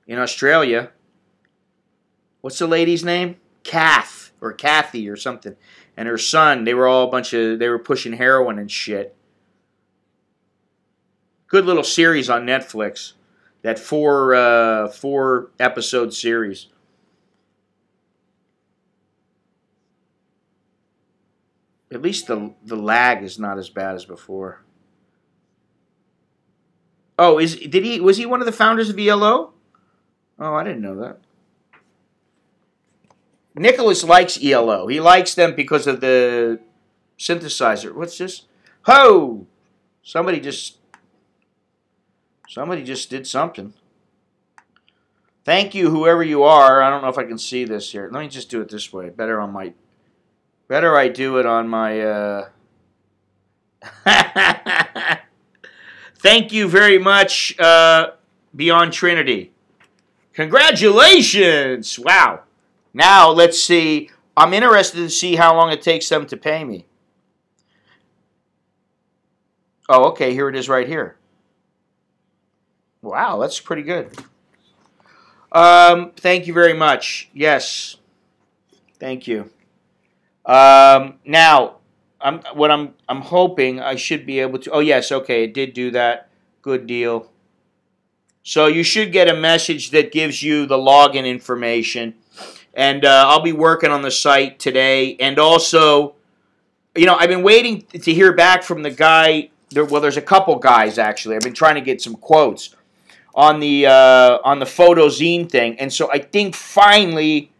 in Australia. What's the lady's name? Kath or Kathy or something. And her son, they were all they were pushing heroin and shit. Good little series on Netflix. That four episode series. At least the lag is not as bad as before. Oh, was he one of the founders of ELO? Oh, I didn't know that. Nicholas likes ELO. He likes them because of the synthesizer. What's this? Ho! Somebody just did something. Thank you, whoever you are. I don't know if I can see this here. Let me just do it this way. Better on my Better I do it on my... Thank you very much, Beyond Trinity. Congratulations! Wow. Now, let's see. I'm interested to see how long it takes them to pay me. Oh, okay. Here it is right here. Wow, that's pretty good. Thank you very much. Yes. Thank you. Now, I'm hoping I should be able to... Oh, yes. Okay, it did do that. Good deal. So you should get a message that gives you the login information. And I'll be working on the site today. And also, you know, I've been waiting to hear back from the guy. Well, there's a couple guys, actually. I've been trying to get some quotes on the photo zine thing. And so I think finally,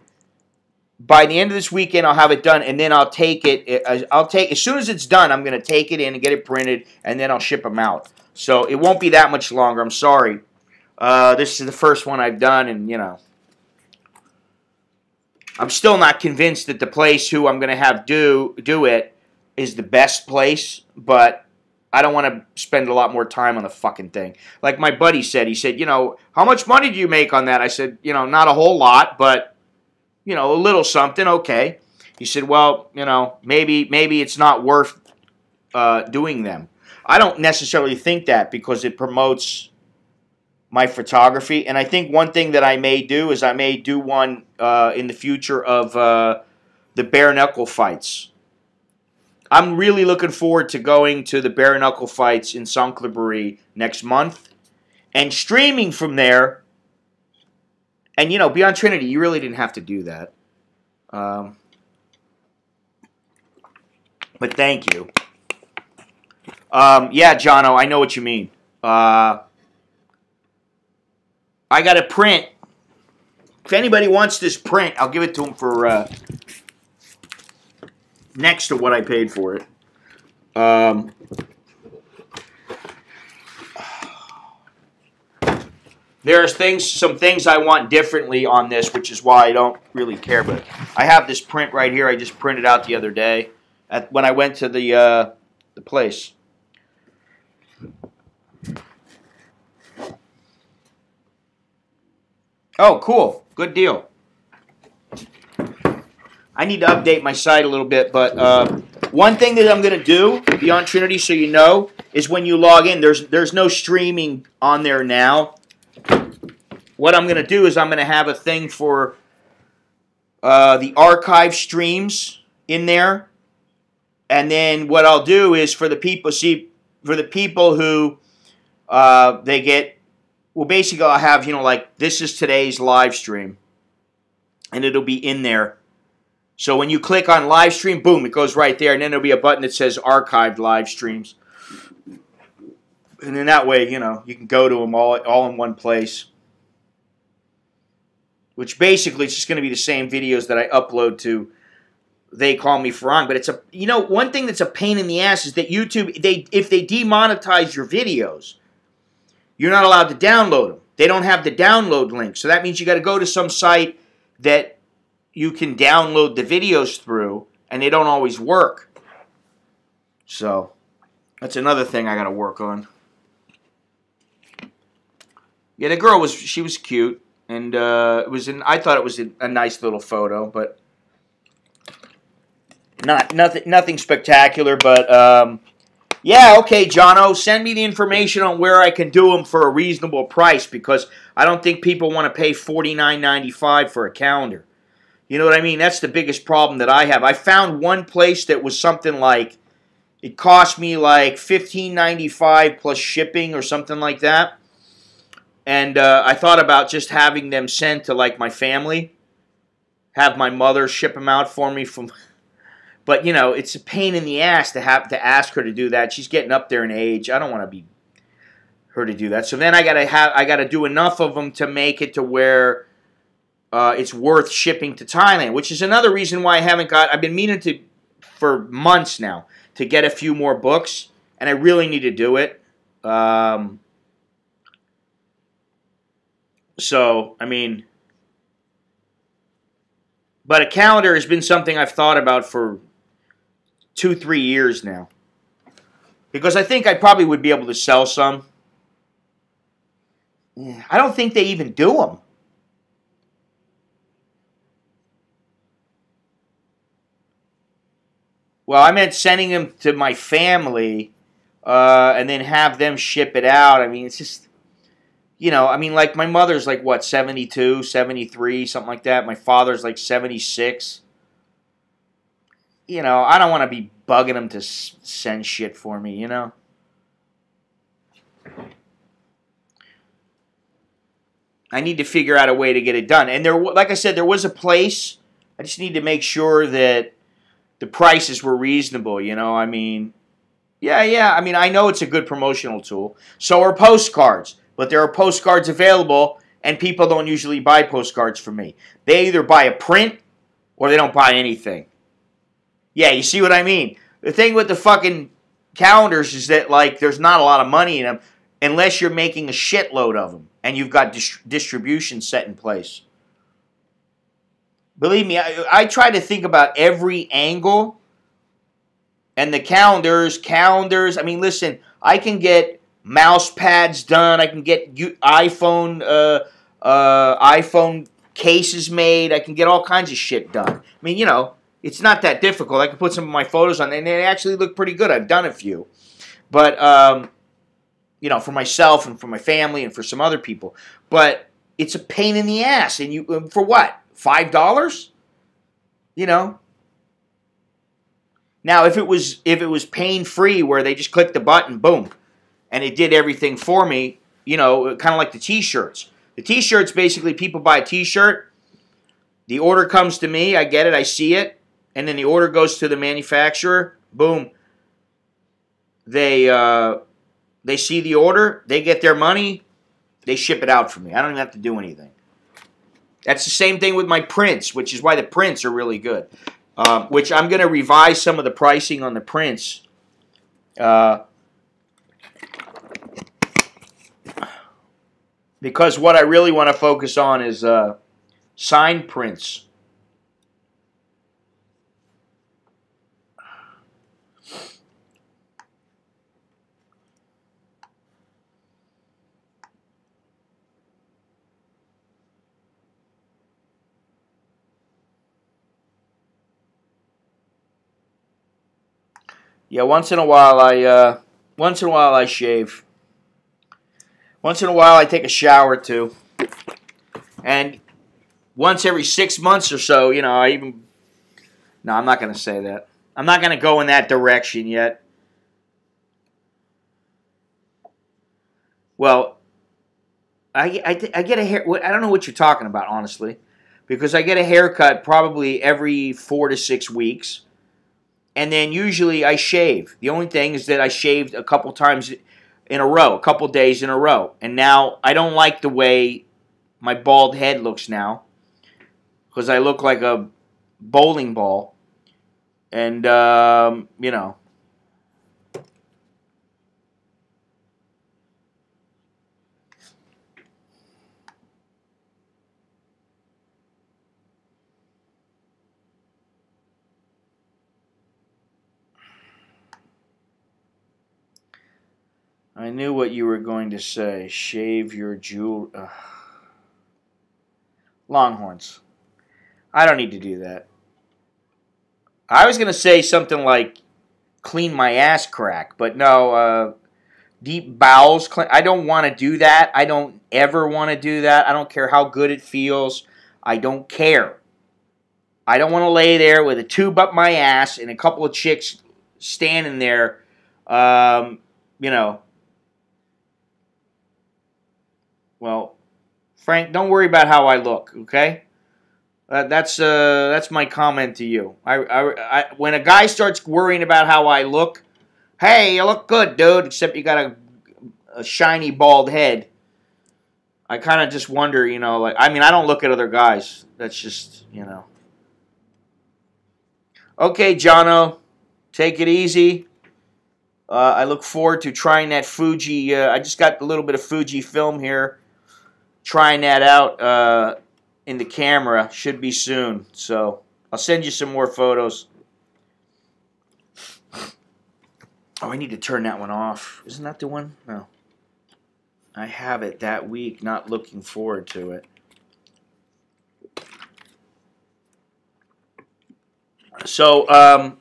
by the end of this weekend, I'll have it done. And then I'll take it. As soon as it's done, I'm going to take it in and get it printed. And then I'll ship them out. So it won't be that much longer. I'm sorry. This is the first one I've done, and, you know, I'm still not convinced that the place who I'm going to have do it is the best place, but I don't want to spend a lot more time on the fucking thing. Like my buddy said, he said, you know, how much money do you make on that? I said, you know, not a whole lot, but, you know, a little something, okay. He said, well, you know, maybe it's not worth doing them. I don't necessarily think that because it promotes my photography, and I think one thing that I may do is I may do one in the future of the bare knuckle fights. I'm really looking forward to going to the bare knuckle fights in Sanctuary next month and streaming from there. And, you know, Beyond Trinity, you really didn't have to do that. But thank you. Yeah, Jono, I know what you mean. I got a print. If anybody wants this print, I'll give it to them for next to what I paid for it. There's some things I want differently on this, which is why I don't really care. But I have this print right here. I just printed out the other day when I went to the place. Oh, cool. Good deal. I need to update my site a little bit, but one thing that I'm going to do, Beyond Trinity, so you know, is when you log in, there's no streaming on there now. What I'm going to do is I'm going to have a thing for the archive streams in there. And then what I'll do is for the people who they get, well, basically, I'll have, you know, like, this is today's live stream. And it'll be in there. So when you click on live stream, boom, it goes right there. And then there'll be a button that says archived live streams. And then that way, you know, you can go to them all in one place. Which basically is just going to be the same videos that I upload to They Call Me Farang. But it's a, you know, one thing that's a pain in the ass is that YouTube, if they demonetize your videos, you're not allowed to download them. They don't have the download link. So that means you got to go to some site that you can download the videos through, and they don't always work. So that's another thing I got to work on. Yeah, the girl she was cute, and I thought it was a nice little photo, but nothing spectacular. But yeah, okay, Jono, send me the information on where I can do them for a reasonable price, because I don't think people want to pay $49.95 for a calendar. You know what I mean? That's the biggest problem that I have. I found one place that was something like, it cost me like $15.95 plus shipping or something like that. And I thought about just having them sent to like my family. Have my mother ship them out for me from... But, you know, it's a pain in the ass to have to ask her to do that. She's getting up there in age. I don't want to be her to do that. So then I gotta do enough of them to make it to where it's worth shipping to Thailand, which is another reason why I've been meaning to, for months now, to get a few more books, and I really need to do it. So, I mean, but a calendar has been something I've thought about for 2, 3 years now. Because I think I probably would be able to sell some. I don't think they even do them. Well, I meant sending them to my family and then have them ship it out. I mean, it's just, you know, I mean, like my mother's like, what, 72, 73, something like that. My father's like 76. You know, I don't want to be bugging them to send shit for me, you know. I need to figure out a way to get it done. And there, like I said, there was a place. I just need to make sure that the prices were reasonable, you know. I mean, yeah. I mean, I know it's a good promotional tool. So are postcards. But there are postcards available, and people don't usually buy postcards from me. They either buy a print or they don't buy anything. Yeah, you see what I mean? The thing with the fucking calendars is that, like, there's not a lot of money in them unless you're making a shitload of them and you've got distribution set in place. Believe me, I try to think about every angle. And the calendars, I mean, listen, I can get mouse pads done. I can get iPhone cases made. I can get all kinds of shit done. I mean, you know, it's not that difficult. I can put some of my photos on, and they actually look pretty good. I've done a few. But, you know, for myself and for my family and for some other people. But it's a pain in the ass. And you for what? $5? You know? Now, if it was pain-free where they just clicked the button, boom, and it did everything for me, you know, kind of like the T-shirts. The T-shirts, basically, people buy a T-shirt, the order comes to me, I get it, I see it, and then the order goes to the manufacturer, boom. They see the order, they get their money, they ship it out for me. I don't even have to do anything. That's the same thing with my prints, which is why the prints are really good. Which I'm going to revise some of the pricing on the prints. Because what I really want to focus on is signed prints. Yeah, once in a while I shave. Once in a while I take a shower too. And once every 6 months or so, you know, no, I'm not going to say that. I'm not going to go in that direction yet. Well, I get a hair. I don't know what you're talking about, honestly, because I get a haircut probably every 4 to 6 weeks. And then usually I shave. The only thing is that I shaved a couple times in a row, a couple days in a row. And now I don't like the way my bald head looks now, because I look like a bowling ball. And, you know. I knew what you were going to say. Shave your jewel. Longhorns. I don't need to do that. I was going to say something like clean my ass crack, but no, deep bowels. I don't want to do that. I don't ever want to do that. I don't care how good it feels. I don't care. I don't want to lay there with a tube up my ass and a couple of chicks standing there, you know. Well, Frank, don't worry about how I look, okay? That's my comment to you. When a guy starts worrying about how I look, hey, you look good, dude, except you got a shiny bald head. I kind of just wonder, you know, like, I mean, I don't look at other guys. That's just, you know. Okay, Jono, take it easy. I look forward to trying that Fuji. I just got a little bit of Fuji film here. Trying that out in the camera. Should be soon. So I'll send you some more photos. Oh, I need to turn that one off. Isn't that the one? No. I have it that week, not looking forward to it. So,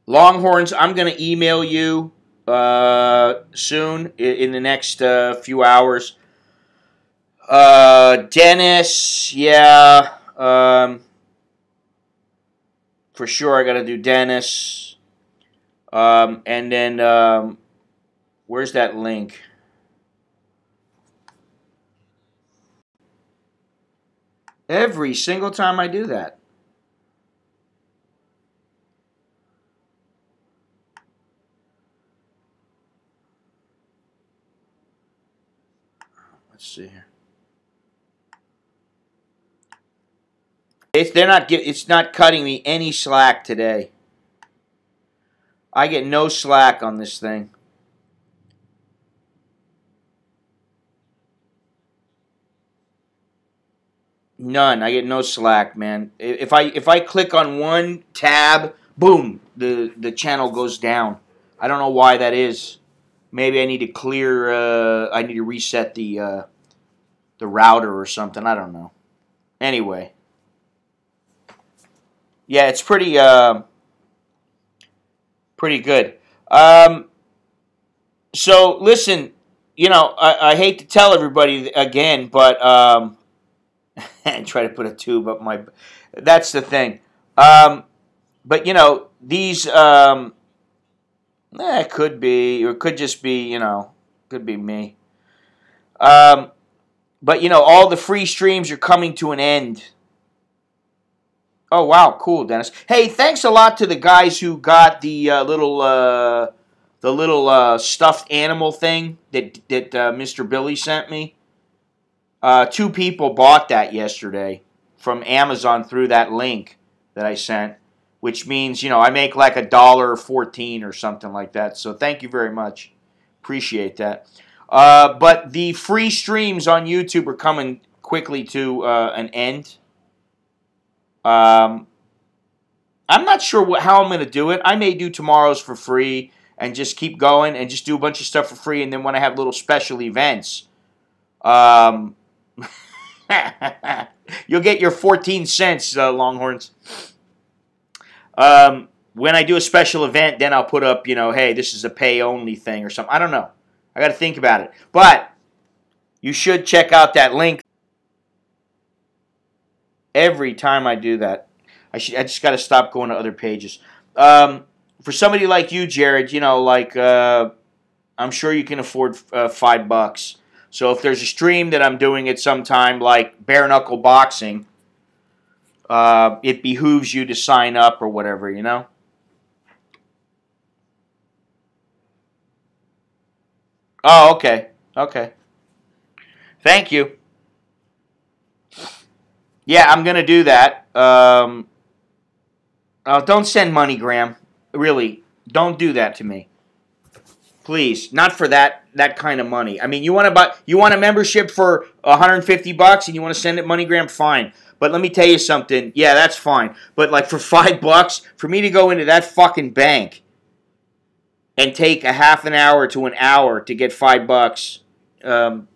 Longhorns, I'm going to email you soon, in the next few hours. Dennis, yeah. For sure, I got to do Dennis. And then, where's that link? Every single time I do that. Let's see here. It's not cutting me any slack today. I get no slack on this thing. None. I get no slack, man. If I click on one tab, boom, the channel goes down. I don't know why that is. Maybe I need to clear. I need to reset the router or something. I don't know. Anyway, yeah, it's pretty good. So listen, I hate to tell everybody again, but and try to put a tube up my. That's the thing. But these. It could be, or it could just be, could be me. But all the free streams are coming to an end. Oh wow, cool, Dennis. Hey, thanks a lot to the guys who got the little stuffed animal thing that Mr. Billy sent me. 2 people bought that yesterday from Amazon through that link that I sent, which means, I make like $1.14 or something like that. So thank you very much. Appreciate that. But the free streams on YouTube are coming quickly to an end. I'm not sure how I'm going to do it. I may do tomorrow's for free and just keep going and just do a bunch of stuff for free. And then when I have little special events, you'll get your 14 cents, Longhorns. When I do a special event, then I'll put up, hey, this is a pay-only thing or something. I don't know. I got to think about it. But you should check out that link. Every time I do that, I just got to stop going to other pages. For somebody like you, Jared, I'm sure you can afford $5. So if there's a stream that I'm doing at some time, like bare knuckle boxing, it behooves you to sign up or whatever, Oh, okay. Okay. Thank you. Yeah, I'm going to do that. Don't send money, Graham. Really, don't do that to me. Please, not for that kind of money. I mean, you want a membership for $150 and you want to send it MoneyGram, fine. But let me tell you something. Yeah, that's fine. But like for $5, for me to go into that fucking bank and take a half an hour to an hour to get $5, and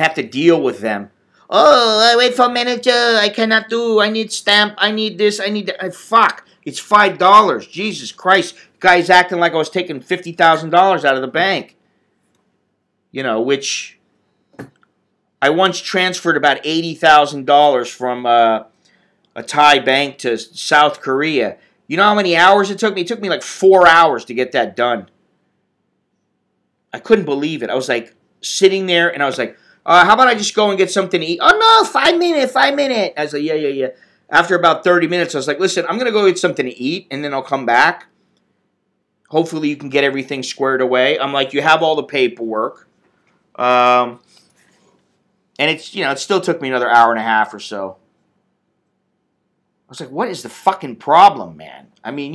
have to deal with them. Oh, I wait for manager. I cannot do. I need stamp. I need this. I need that. Fuck. It's $5. Jesus Christ. Guy's acting like I was taking $50,000 out of the bank. Which I once transferred about $80,000 from a Thai bank to South Korea. You know how many hours it took me? It took me like 4 hours to get that done. I couldn't believe it. I was like sitting there and I was like, how about I just go and get something to eat? Oh, no, 5 minutes. I was like, yeah. After about 30 minutes, I was like, listen, I'm going to go get something to eat, and then I'll come back. Hopefully you can get everything squared away. I'm like, you have all the paperwork. And it's, it still took me another hour and a half or so. I was like, what is the fucking problem, man? I mean,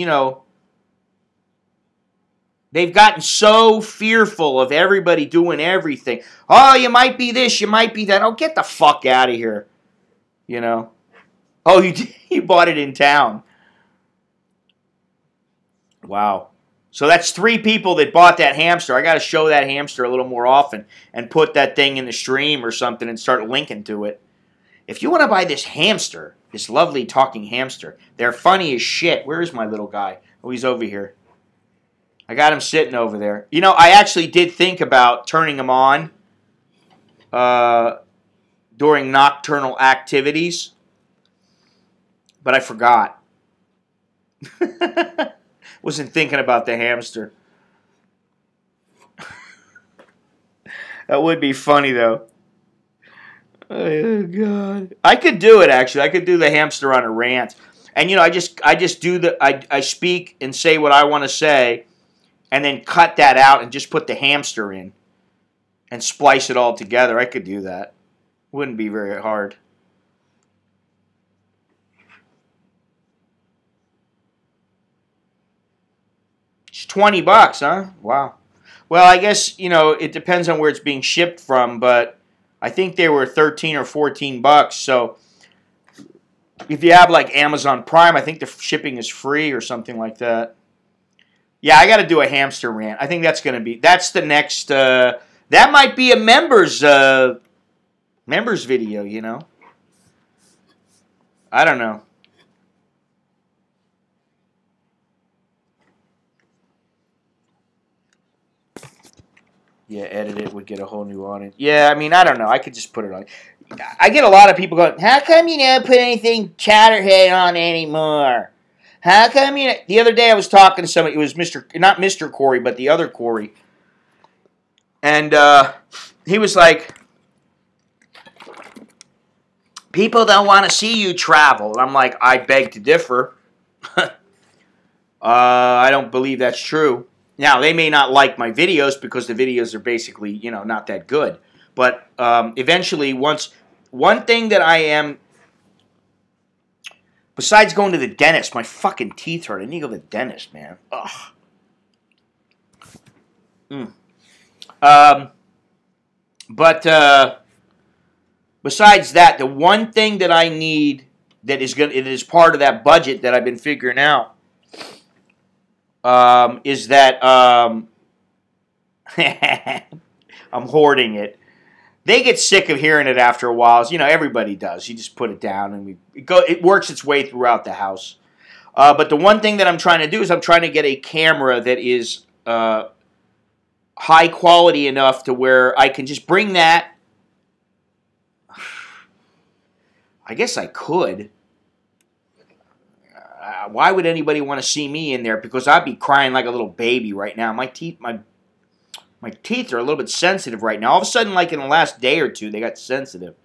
they've gotten so fearful of everybody doing everything. Oh, you might be this, you might be that. Oh, get the fuck out of here. Oh, you bought it in town. Wow. So that's 3 people that bought that hamster. I got to show that hamster a little more often and put that thing in the stream or something and start linking to it. If you want to buy this hamster, this lovely talking hamster, they're funny as shit. Where is my little guy? Oh, he's over here. I got him sitting over there. You know, I actually did think about turning him on during nocturnal activities, but I forgot. Wasn't thinking about the hamster. That would be funny, though. Oh, God. I could do it, actually. I could do the hamster on a rant. And, you know, I just do I speak and say what I want to say, and then cut that out and just put the hamster in and splice it all together. I could do that. Wouldn't be very hard. It's $20, huh? Wow. Well, I guess, you know, it depends on where it's being shipped from, but I think they were 13 or 14 bucks. So if you have like Amazon Prime, I think the shipping is free or something like that. Yeah, I got to do a hamster rant. I think that's the next, that might be a members video, you know. I don't know. Yeah, edit it would get a whole new audience. Yeah, I mean, I don't know. I could just put it on. I get a lot of people going, how come you never put anything Chatterhead on anymore? How come you... The other day I was talking to somebody, it was not Mr. Corey, but the other Corey. And he was like, people don't want to see you travel. And I'm like, I beg to differ. I don't believe that's true. Now, they may not like my videos because the videos are basically, you know, not that good. But eventually, one thing that I am, besides going to the dentist, my fucking teeth hurt. I need to go to the dentist, man. Ugh. But besides that, the one thing that I need that it is part of that budget that I've been figuring out is that I'm hoarding it. They get sick of hearing it after a while. You know, everybody does. You just put it down, and it works its way throughout the house. But the one thing that I'm trying to do is I'm trying to get a camera that is high quality enough to where I can just bring that. I guess I could. Why would anybody want to see me in there? Because I'd be crying like a little baby right now. My teeth are a little bit sensitive right now. All of a sudden, like in the last day or two, they got sensitive.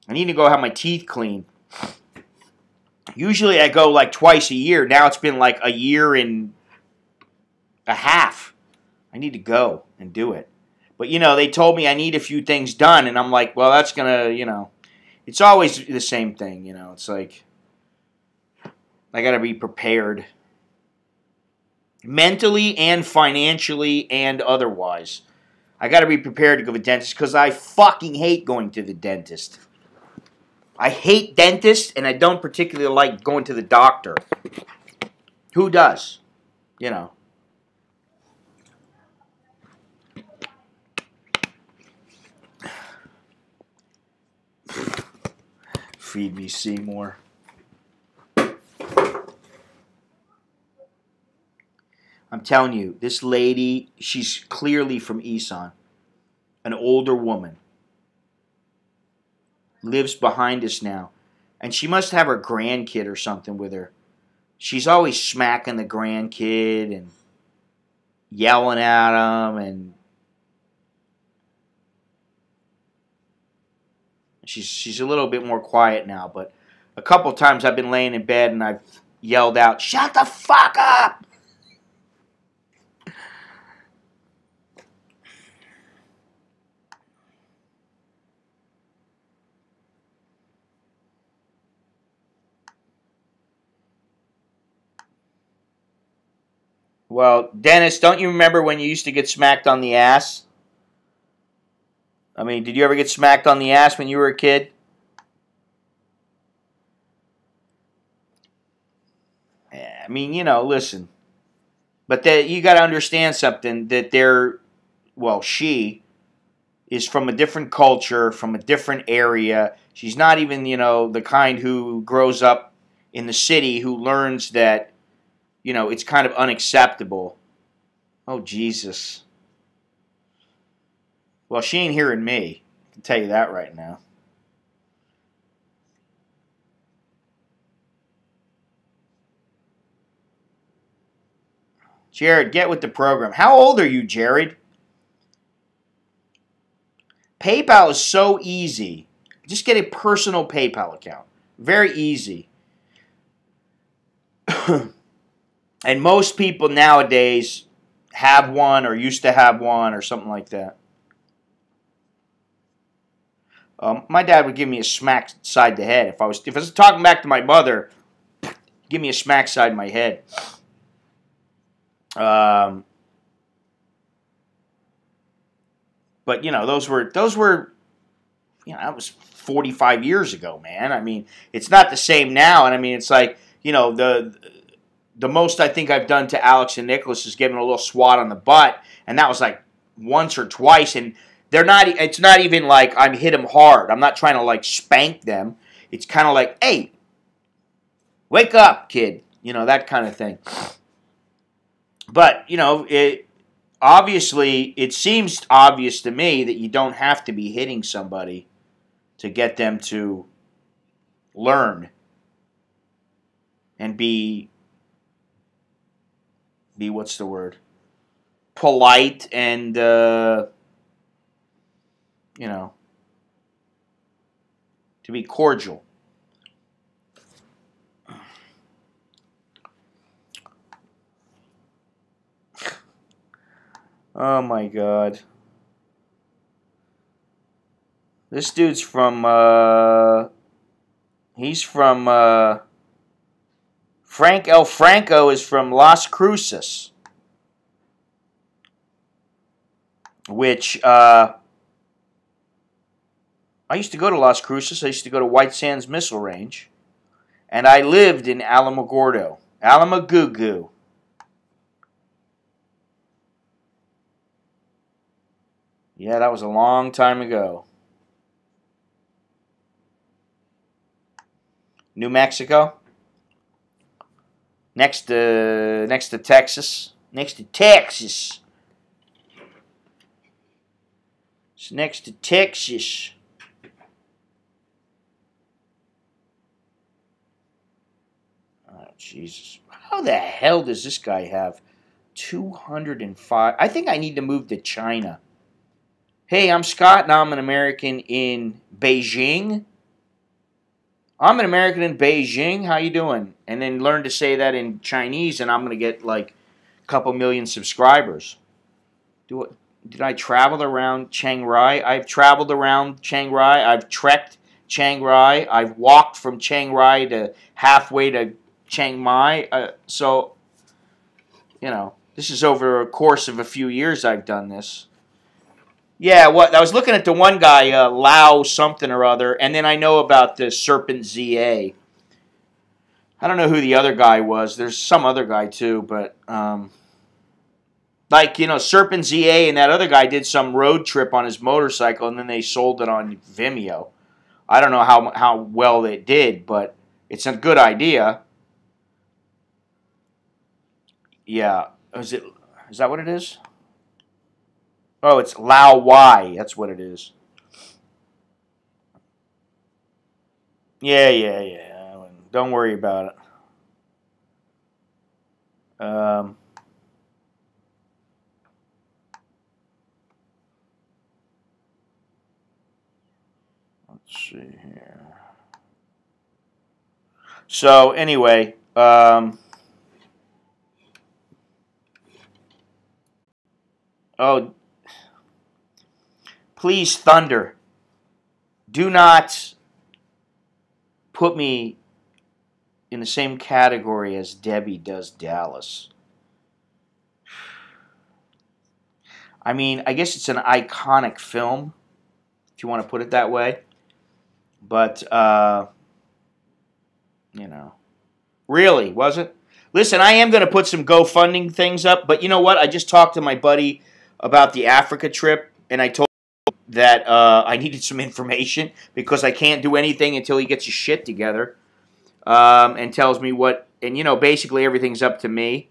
I need to go have my teeth cleaned. Usually I go like twice a year. Now it's been like a year and a half. I need to go and do it. But, you know, they told me I need a few things done. And I'm like, well, that's going to, you know, it's always the same thing, you know. It's like, I got to be prepared. Mentally and financially and otherwise. I got to be prepared to go to the dentist because I fucking hate going to the dentist. I hate dentists and I don't particularly like going to the doctor. Who does? You know. Feed me Seymour. I'm telling you, this lady, she's clearly from Isan. An older woman. Lives behind us now. And she must have her grandkid or something with her. She's always smacking the grandkid and yelling at him. And she's a little bit more quiet now. But a couple times I've been laying in bed and I've yelled out, "Shut the fuck up!" Well, Dennis, don't you remember when you used to get smacked on the ass? I mean, did you ever get smacked on the ass when you were a kid? Yeah, I mean, you know, listen. But that you got to understand something, that she is from a different culture, from a different area. She's not even, the kind who grows up in the city, who learns that, it's kind of unacceptable. Oh, Jesus. Well, she ain't hearing me. I can tell you that right now. Jared, get with the program. How old are you, Jared? PayPal is so easy. Just get a personal PayPal account. Very easy. And most people nowadays have one or used to have one or something like that. My dad would give me a smack side the head if I was talking back to my mother. Give me a smack side my head. But those were that was 45 years ago, man. I mean, it's not the same now, and I mean, it's like the most I think I've done to Alex and Nicholas is giving a little swat on the butt, and that was like once or twice, and they're not. It's not even like I'm hit them hard. I'm not trying to like spank them. It's kind of like, hey, wake up, kid. That kind of thing. But it seems obvious to me that you don't have to be hitting somebody to get them to learn and be what's the word? Polite and to be cordial. Oh my God. This dude's from he's from Frank El Franco is from Las Cruces, which I used to go to Las Cruces. I used to go to White Sands Missile Range, and I lived in Alamogordo, Alamagugu. Yeah, that was a long time ago. New Mexico, next to Texas, next to Texas. It's next to Texas. Oh, Jesus. How the hell does this guy have 205? I think I need to move to China. Hey, I'm Scott. Now I'm an American in Beijing. I'm an American in Beijing. How you doing? And then learn to say that in Chinese, and I'm going to get like a couple million subscribers. Did I travel around Chiang Rai? I've traveled around Chiang Rai. I've trekked Chiang Rai. I've walked from Chiang Rai to halfway to Chiang Mai. So, this is over a course of a few years I've done this. Yeah, I was looking at the one guy, Lao something or other, and then I know about the Serpent ZA. I don't know who the other guy was. There's some other guy too, but Serpent ZA and that other guy did some road trip on his motorcycle, and then they sold it on Vimeo. I don't know how well it did, but it's a good idea. Yeah, is that what it is? Oh, it's Lao Y. That's what it is. Yeah. Don't worry about it. Let's see here. So anyway, please, Thunder, do not put me in the same category as Debbie does Dallas. I mean, I guess it's an iconic film, if you want to put it that way. But, really, was it? Listen, I am going to put some GoFundMe things up, but you know what? I just talked to my buddy about the Africa trip, and I told him that I needed some information because I can't do anything until he gets his shit together and tells me what, and you know, basically everything's up to me.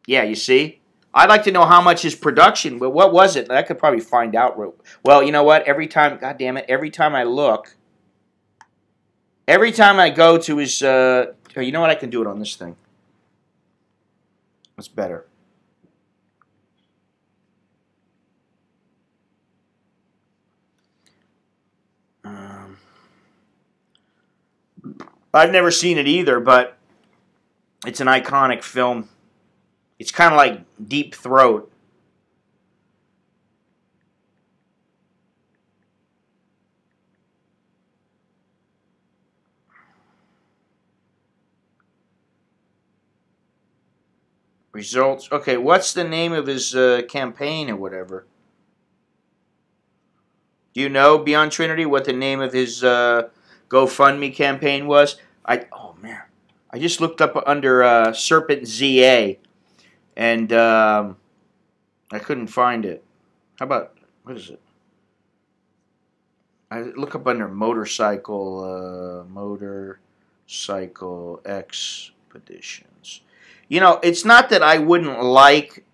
Yeah, you see? I'd like to know how much his production, but what was it? I could probably find out. Well, you know what? Every time, God damn it, every time I look, every time I go to his, oh, you know what? I can do it on this thing. That's better. I've never seen it either, but it's an iconic film. It's kind of like Deep Throat. Results. Okay, what's the name of his campaign or whatever? Do you know, Beyond Trinity, what the name of his GoFundMe campaign was? Oh man, I just looked up under Serpent ZA, and I couldn't find it. How about, what is it? I look up under motorcycle expeditions. You know, it's not that I wouldn't like.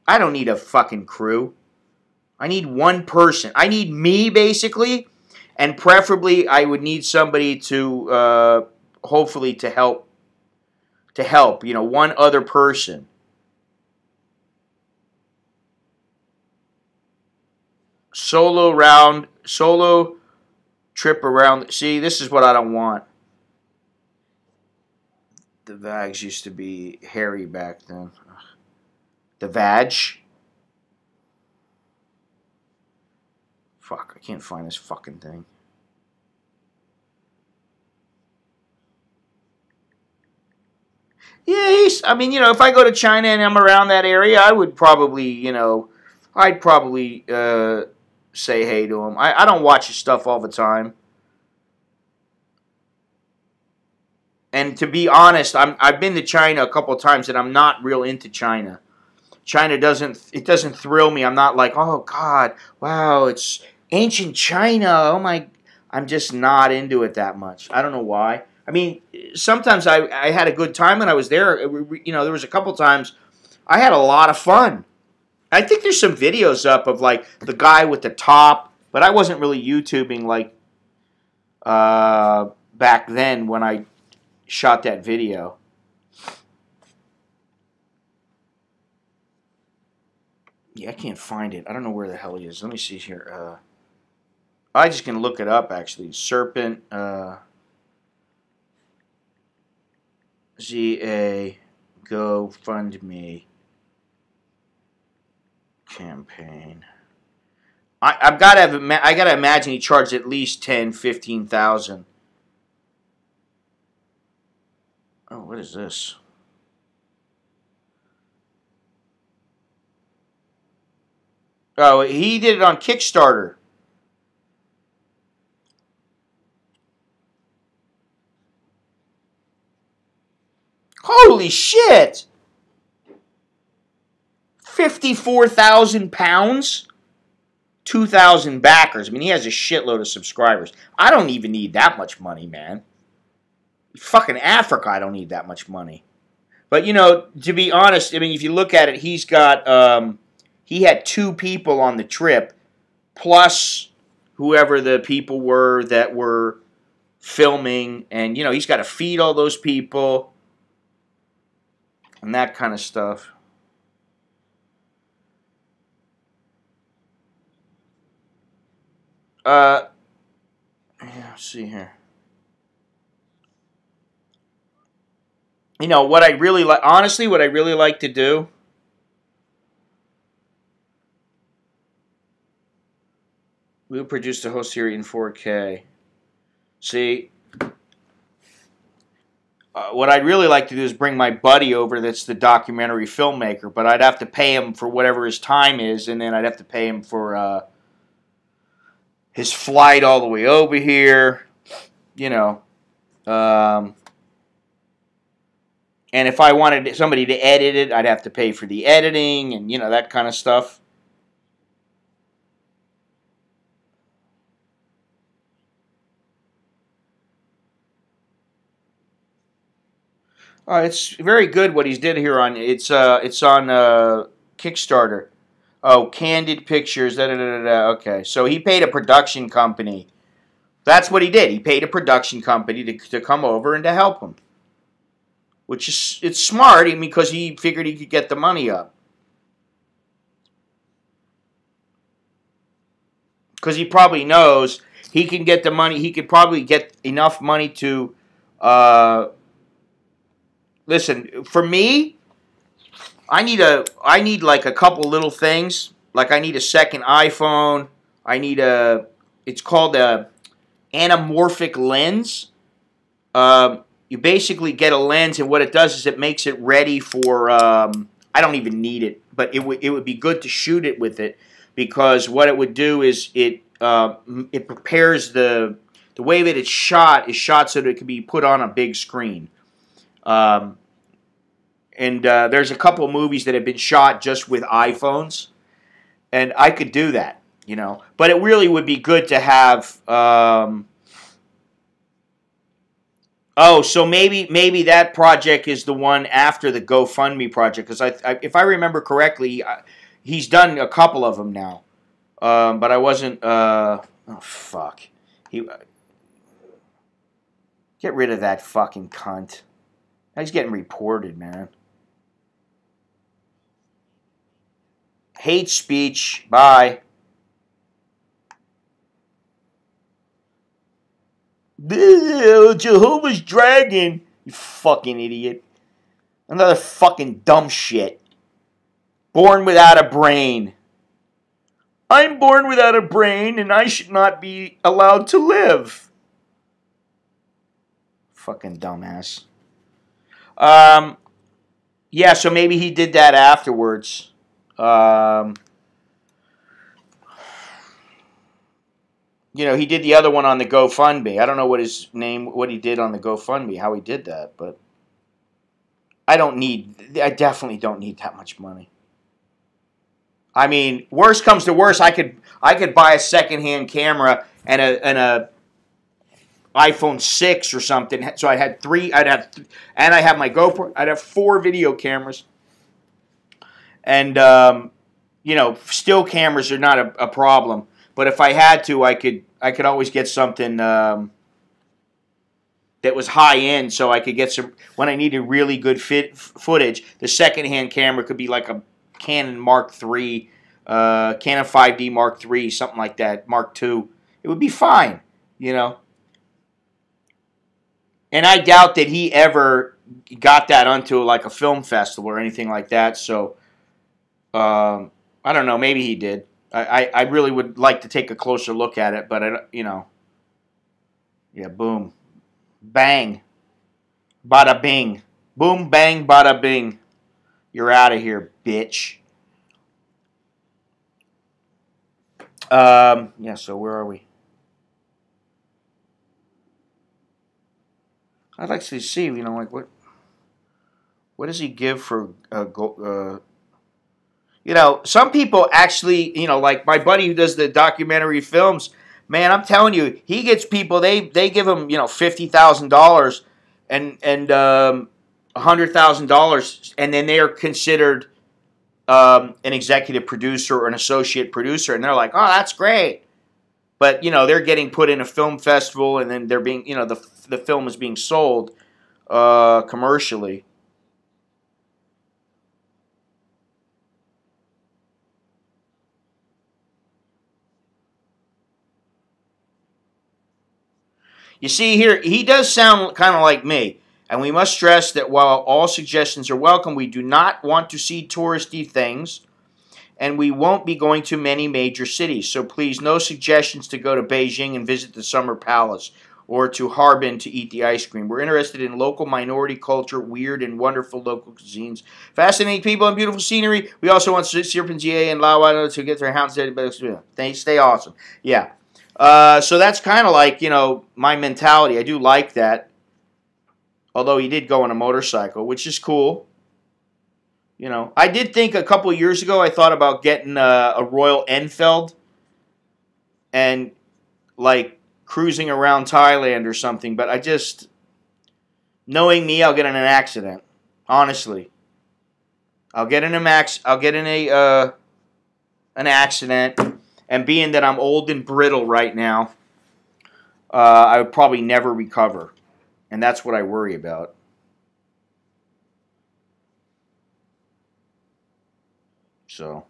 I don't need a fucking crew. I need one person. I need me, basically, and preferably I would need somebody to, hopefully, to help. You know, one other person. Solo trip around. See, this is what I don't want. The vags used to be hairy back then. The vag. Fuck, I can't find this fucking thing. Yeah, I mean, you know, if I go to China and I'm around that area, I would probably, you know, I'd probably say hey to him. I don't watch his stuff all the time. And to be honest, I've been to China a couple of times, and I'm not real into China. China doesn't thrill me. I'm not like, oh God, wow, it's ancient China. Oh my, I'm just not into it that much. I don't know why. I mean, sometimes I had a good time when I was there. You know, there was a couple times I had a lot of fun. I think there's some videos up of like the guy with the top, but I wasn't really YouTubing like back then when I shot that video. Yeah, I can't find it. I don't know where the hell he is. Let me see here. I just can look it up, actually. Serpent ZA GoFundMe campaign. I gotta imagine he charged at least 10, 15,000. Oh, what is this? Oh, he did it on Kickstarter. Holy shit! 54,000 pounds? 2,000 backers. I mean, he has a shitload of subscribers. I don't even need that much money, man. Fucking Africa, I don't need that much money. But, you know, to be honest, I mean, if you look at it, he's got, he had 2 people on the trip, plus whoever the people were that were filming. And, you know, he's got to feed all those people and that kind of stuff. Yeah, let's see here. You know, what I really like, honestly, what I really like to do, we'll produce the whole series in 4K. See, what I'd really like to do is bring my buddy over that's the documentary filmmaker, but I'd have to pay him for whatever his time is, and then I'd have to pay him for his flight all the way over here, you know. And if I wanted somebody to edit it, I'd have to pay for the editing and, that kind of stuff. It's very good what he's did here on it's on Kickstarter. Oh, Candid Pictures. Da, da, da, da. Okay, so he paid a production company. That's what he did. He paid a production company to come over and to help him, which is it's smart because he figured he could get the money up. Because he probably knows he can get the money. He could probably get enough money to listen. For me, I need like a couple little things. Like I need a second iPhone. I need it's called a anamorphic lens. You basically get a lens, and what it does is it makes it ready for. I don't even need it, but it would be good to shoot it with it, because what it would do is it prepares the way that it's shot is shot so that it can be put on a big screen. And there's a couple of movies that have been shot just with iPhones, and I could do that, But it really would be good to have. So maybe that project is the one after the GoFundMe project, because if I remember correctly, he's done a couple of them now, but I wasn't. Oh fuck! Get rid of that fucking cunt. He's getting reported, man. Hate speech. Bye. Jehovah's Dragon. You fucking idiot. Another fucking dumb shit. Born without a brain. I'm born without a brain and I should not be allowed to live. Fucking dumbass. Yeah, so maybe he did that afterwards. He did the other one on the GoFundMe. I don't know what he did on the GoFundMe, how he did that, but I definitely don't need that much money. I mean, worst comes to worst, I could buy a secondhand camera and a iPhone 6 or something. So I have my GoPro. I'd have 4 video cameras. And still cameras are not a problem. But if I had to, I could always get something that was high end, so I could get some when I needed really good footage. The secondhand camera could be like a Canon Mark III, Canon 5D Mark III, something like that, Mark II. It would be fine, And I doubt that he ever got that onto like a film festival or anything like that. So I don't know. Maybe he did. I really would like to take a closer look at it, but yeah, boom, bang, bada bing, boom, bang, bada bing. You're out of here, bitch. Yeah. So where are we? I'd like to see, like what does he give for some people actually, like my buddy who does the documentary films, man, I'm telling you, he gets people, they give him, $50,000 and $100,000, and then they are considered an executive producer or an associate producer, and they're like, oh, that's great. But, they're getting put in a film festival, and then they're being, the film is being sold commercially. You see here, he does sound kind of like me. And we must stress that while all suggestions are welcome, we do not want to see touristy things. And we won't be going to many major cities. So please, no suggestions to go to Beijing and visit the Summer Palace or to Harbin to eat the ice cream. We're interested in local minority culture, weird and wonderful local cuisines, fascinating people and beautiful scenery. We also want Sirpanjie and Lawa to get their hounds ready. They stay awesome. Yeah. So that's kind of like, my mentality. I do like that. Although he did go on a motorcycle, which is cool. You know, I did think a couple of years ago I thought about getting a Royal Enfield and like cruising around Thailand or something, but I just, knowing me, I'll get in an accident. Honestly, I'll get in an accident, and being that I'm old and brittle right now, I would probably never recover, and that's what I worry about. So,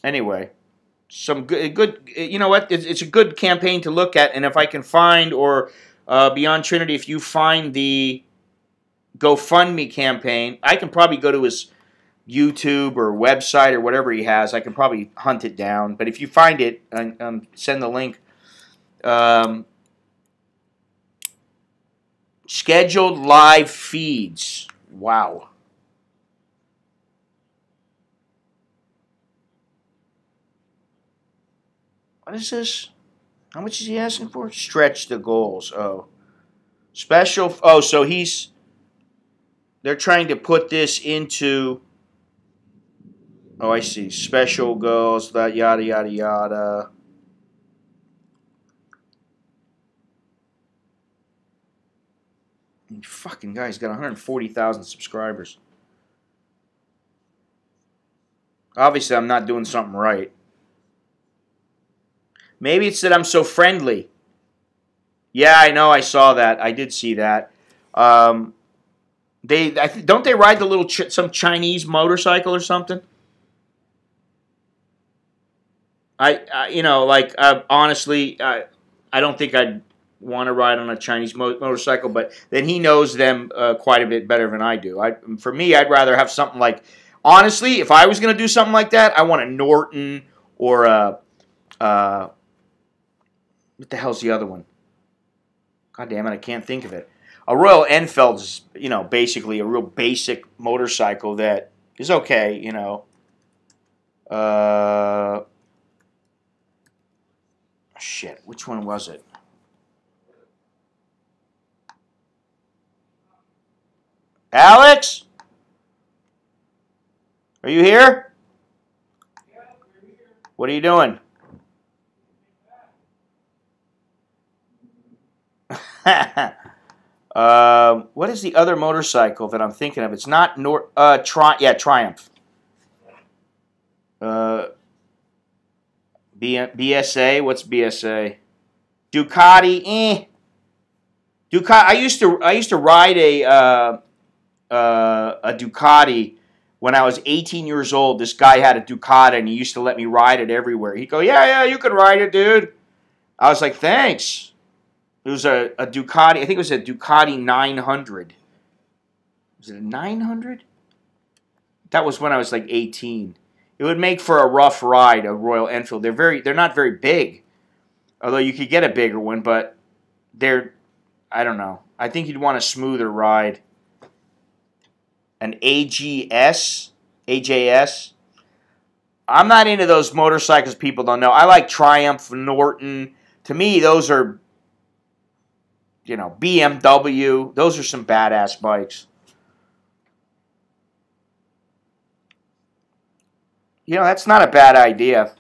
anyway, some good. You know what? It's a good campaign to look at, and if I can find, or Beyond Trinity, if you find the GoFundMe campaign, I can probably go to his YouTube or website or whatever he has. I can probably hunt it down. But if you find it, send the link. Scheduled live feeds. Wow. What is this? How much is he asking for? Stretch the goals. Oh. Special. Oh, so they're trying to put this into. Oh, I see. Special goals, that yada, yada, yada. You fucking guy's got 140,000 subscribers. Obviously, I'm not doing something right. Maybe it's that I'm so friendly. Yeah, I know. I saw that. I did see that. Don't they ride the little some Chinese motorcycle or something? Honestly, I don't think I'd want to ride on a Chinese motorcycle, but then he knows them quite a bit better than I do. For me, I'd rather have something like, honestly, if I was going to do something like that, I want a Norton or what the hell's the other one? God damn it, I can't think of it. A Royal Enfield is, basically a real basic motorcycle that is okay, Shit, which one was it? Alex? Are you here? What are you doing? What is the other motorcycle that I'm thinking of? It's not Triumph. BSA. What's BSA? Ducati. Ducati. I used to ride a Ducati when I was 18 years old. This guy had a Ducati, and he used to let me ride it everywhere. He'd go, yeah, you can ride it, dude. I was like, thanks. It was a Ducati. I think it was a Ducati 900. Was it a 900? That was when I was like 18. It would make for a rough ride, a Royal Enfield. They're not very big. Although you could get a bigger one, but I don't know. I think you'd want a smoother ride. An AJS. I'm not into those motorcycles people don't know. I like Triumph, Norton. To me, those are, BMW. Those are some badass bikes. That's not a bad idea.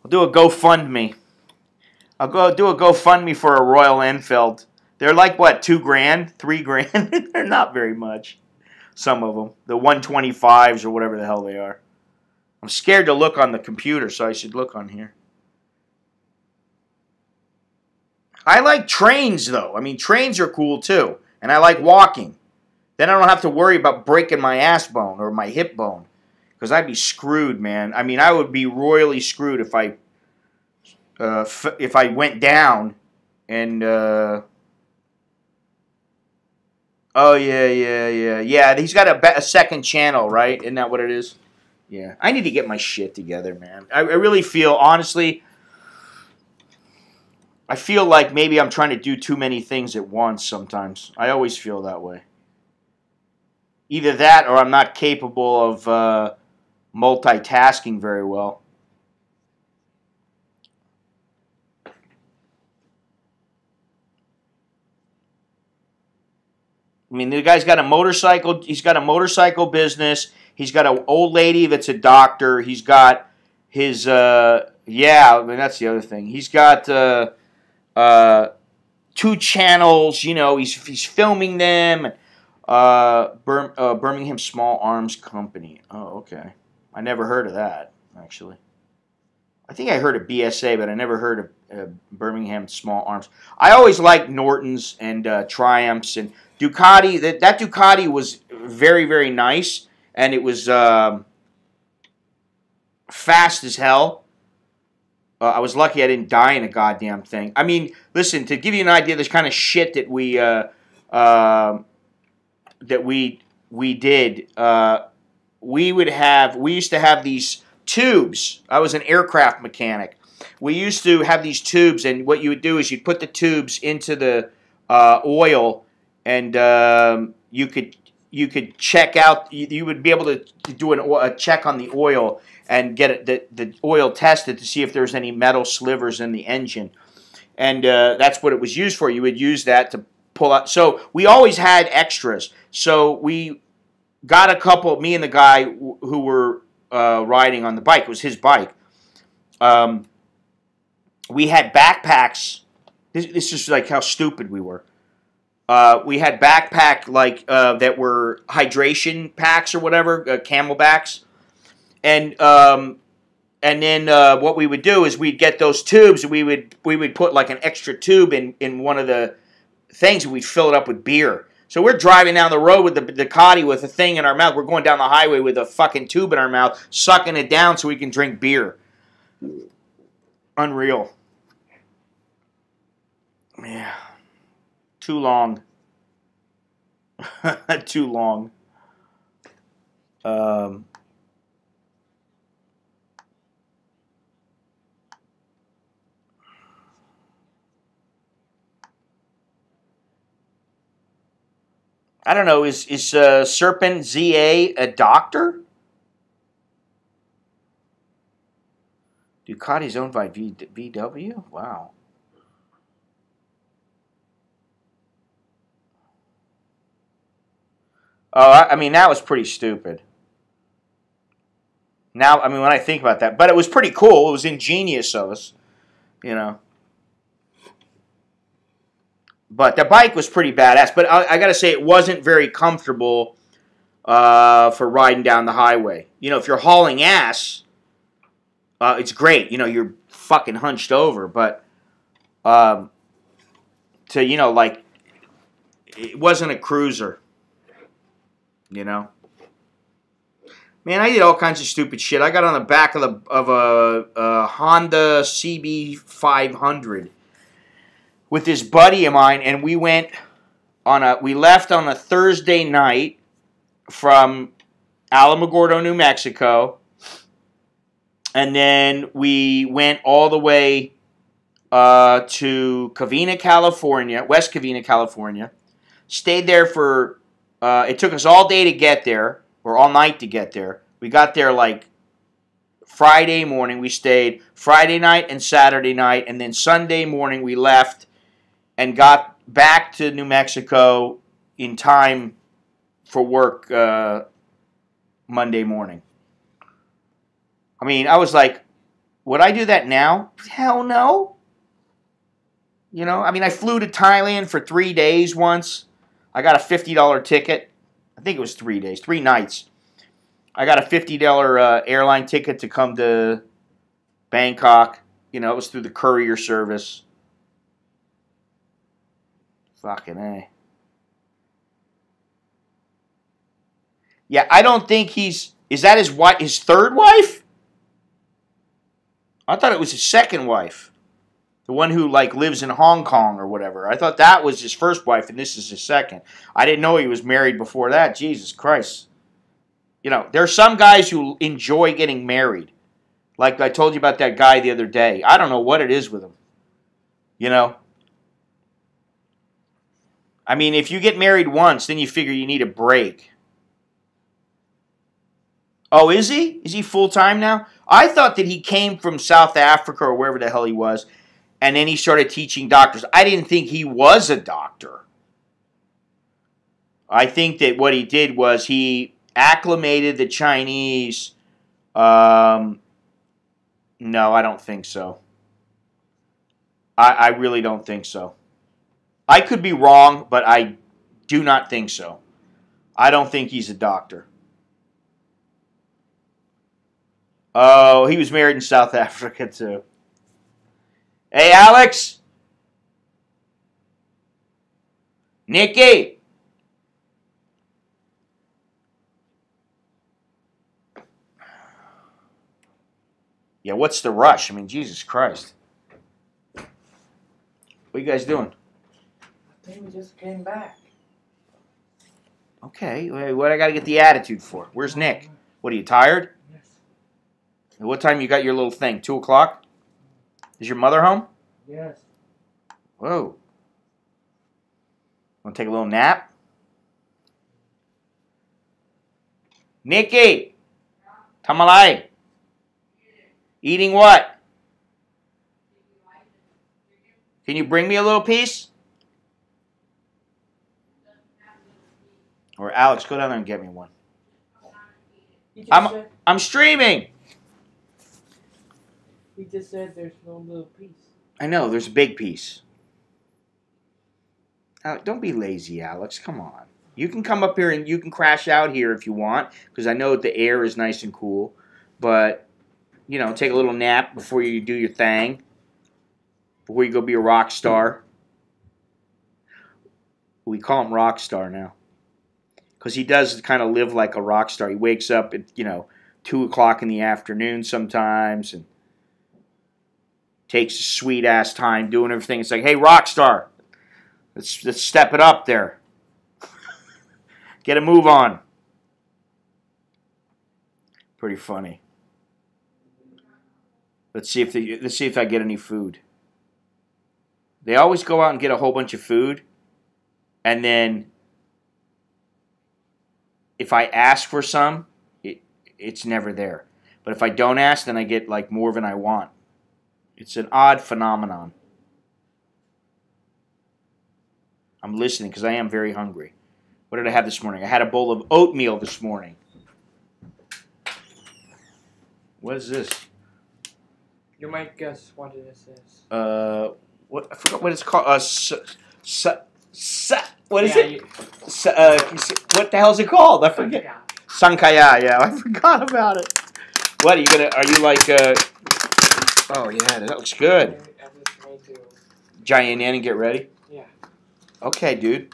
I'll do a GoFundMe. I'll go do a GoFundMe for a Royal Enfield. They're like, what, $2,000, $3,000? They're not very much. Some of them. The 125s or whatever the hell they are. I'm scared to look on the computer, so I should look on here. I like trains, though. I mean, trains are cool, too. And I like walking. Then I don't have to worry about breaking my ass bone or my hip bone. Because I'd be screwed, man. I mean, I would be royally screwed if I went down and... Oh, yeah. Yeah, he's got a second channel, right? Isn't that what it is? Yeah. I need to get my shit together, man. I really feel, honestly... I feel like maybe I'm trying to do too many things at once sometimes. I always feel that way. Either that or I'm not capable of multitasking very well. I mean, the guy's got a motorcycle. He's got a motorcycle business. He's got an old lady that's a doctor. He's got his, yeah, I mean, that's the other thing. He's got 2 channels. You know, he's filming them. Birmingham Small Arms Company. Oh, okay. I never heard of that, actually. I think I heard of BSA, but I never heard of Birmingham Small Arms. I always liked Nortons and Triumphs and Ducati. That Ducati was very, very nice, and it was fast as hell. I was lucky I didn't die in a goddamn thing. I mean, listen, to give you an idea of this kind of shit that we did, we used to have these tubes. I was an aircraft mechanic. We used to have these tubes, and what you would do is you'd put the tubes into the oil, and you could check out. You would be able to do a check on the oil and get the oil tested to see if there's any metal slivers in the engine, and that's what it was used for. You would use that to pull out. So we always had extras. So we got a couple. Me and the guy who were riding on the bike. It was his bike. We had backpacks. This is like how stupid we were. We had backpack that were hydration packs or whatever, Camelbacks, and then what we would do is we'd get those tubes and we would put like an extra tube in one of the things and we'd fill it up with beer. So we're driving down the road with the Ducati with a thing in our mouth. We're going down the highway with a fucking tube in our mouth, sucking it down so we can drink beer. Unreal. Yeah. Too long. Too long. I don't know. Is Serpent ZA a doctor? Ducati's owned by VW? Wow. Oh, I mean, that was pretty stupid. Now, I mean, when I think about that. But it was pretty cool. It was ingenious of us, you know. But the bike was pretty badass. But I got to say, it wasn't very comfortable for riding down the highway. You know, if you're hauling ass, it's great. You know, you're fucking hunched over. But you know, like, it wasn't a cruiser. You know? Man, I did all kinds of stupid shit. I got on the back of a Honda CB500 with this buddy of mine, and we left on a Thursday night from Alamogordo, New Mexico, and then we went all the way to Covina, California, West Covina, California. Stayed there for, it took us all day to get there, or all night to get there. We got there like Friday morning. We stayed Friday night and Saturday night, and then Sunday morning we left and got back to New Mexico in time for work Monday morning. I mean, I was like, would I do that now? Hell no. You know, I mean, I flew to Thailand for 3 days once. I got a $50 ticket. I think it was 3 days, 3 nights. I got a $50 airline ticket to come to Bangkok. You know, it was through the courier service. Fucking A. Yeah, I don't think is that his third wife? I thought it was his second wife. The one who, like, lives in Hong Kong or whatever. I thought that was his first wife and this is his second. I didn't know he was married before that. Jesus Christ. You know, there are some guys who enjoy getting married. Like I told you about that guy the other day. I don't know what it is with him. You know? I mean, if you get married once, then you figure you need a break. Oh, is he? Is he full-time now? I thought that he came from South Africa or wherever the hell he was, and then he started teaching doctors. I didn't think he was a doctor. I think that what he did was he acclimated the Chinese. No, I don't think so. I really don't think so. I could be wrong, but I do not think so. I don't think he's a doctor. Oh, he was married in South Africa, too. Hey, Alex? Nikki? Yeah, what's the rush? I mean, Jesus Christ. What are you guys doing? I think we just came back. Okay, what I got to get the attitude for? Where's Nick? What, are you tired? Yes. What time you got your little thing? 2 o'clock? Is your mother home? Yes. Whoa. Want to take a little nap? Nikki! Tamalai! Eating what? Can you bring me a little piece? Or Alex, go down there and get me one. I'm streaming! He just said there's no little piece. I know, there's a big piece. Don't be lazy, Alex. Come on. You can come up here and you can crash out here if you want, because I know the air is nice and cool. But, you know, take a little nap before you do your thing. Before you go be a rock star. We call him rock star now. Because he does kind of live like a rock star. He wakes up at, 2 o'clock in the afternoon sometimes and takes a sweet-ass time doing everything. It's like, hey, rock star, let's step it up there. Get a move on. Pretty funny. Let's see if I get any food. They always go out and get a whole bunch of food, and then if I ask for some, it's never there. But if I don't ask, then I get like more than I want. It's an odd phenomenon. I'm listening because I am very hungry. What did I have this morning? I had a bowl of oatmeal this morning. What is this? You might guess what this is. What I forgot what it's called. What is it? What the hell is it called? I forget. Sankaya. Yeah, I forgot about it. What are you gonna? Are you like? Oh yeah, that looks good. Giant in and get ready. Yeah. Okay, dude.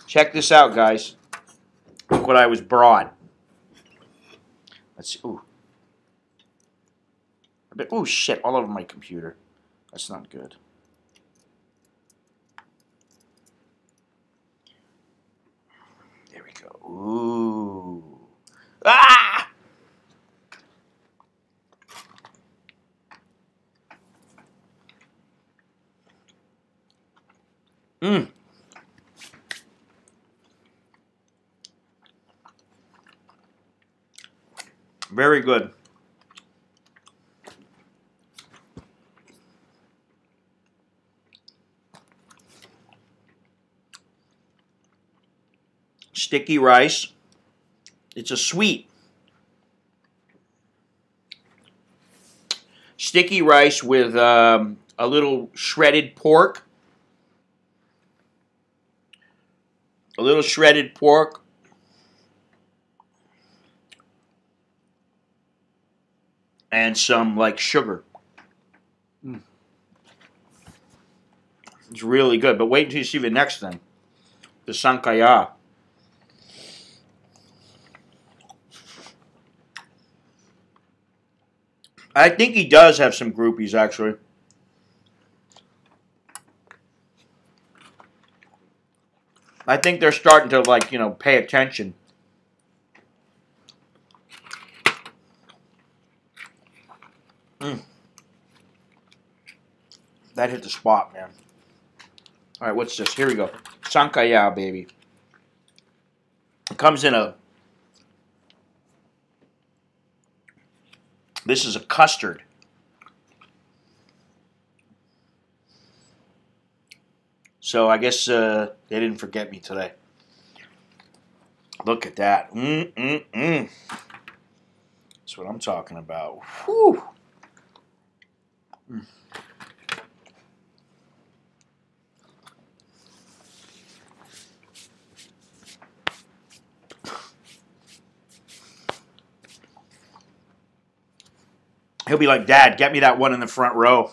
Check this out, guys. Look what I was brought. Let's see. Ooh. Oh shit! All over my computer. That's not good. There we go. Ooh. Ah! Mmm. Very good. Sticky rice. It's a sweet. Sticky rice with a little shredded pork. A little shredded pork. And some like sugar. It's really good. But wait until you see the next thing. The sankaya. I think he does have some groupies, actually. I think they're starting to, like, pay attention. That hit the spot, man. All right, what's this? Here we go. Sankaya, baby. It comes in a... This is a custard. So I guess they didn't forget me today. Look at that. That's what I'm talking about. Whew. He'll be like, Dad, get me that one in the front row.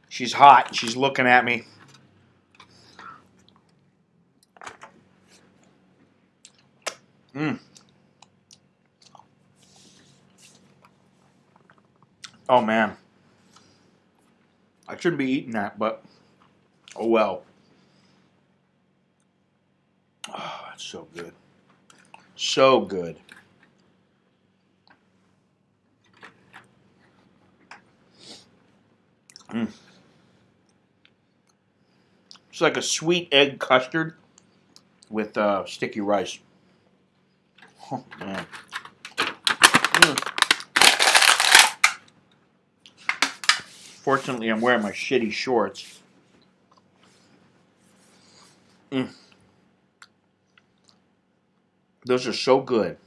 She's hot. She's looking at me. Oh, man. I shouldn't be eating that, but oh well. Oh, that's so good. So good. It's like a sweet egg custard with sticky rice. Oh, man. Fortunately, I'm wearing my shitty shorts. Those are so good.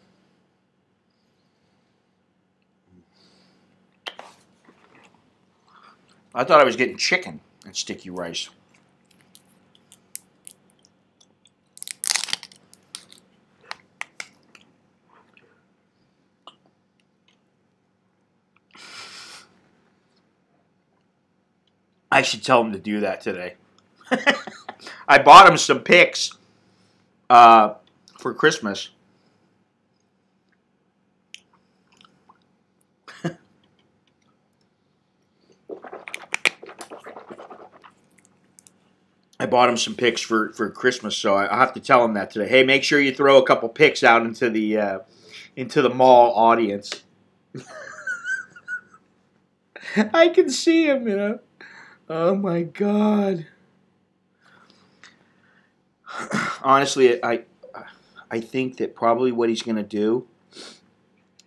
I thought I was getting chicken and sticky rice. I should tell him to do that today. I bought him some picks for Christmas. I bought him some picks for Christmas, so I'll have to tell him that today. Hey, make sure you throw a couple picks out into the mall audience. I can see him, you know. Oh my God. Honestly, I think that probably what he's going to do,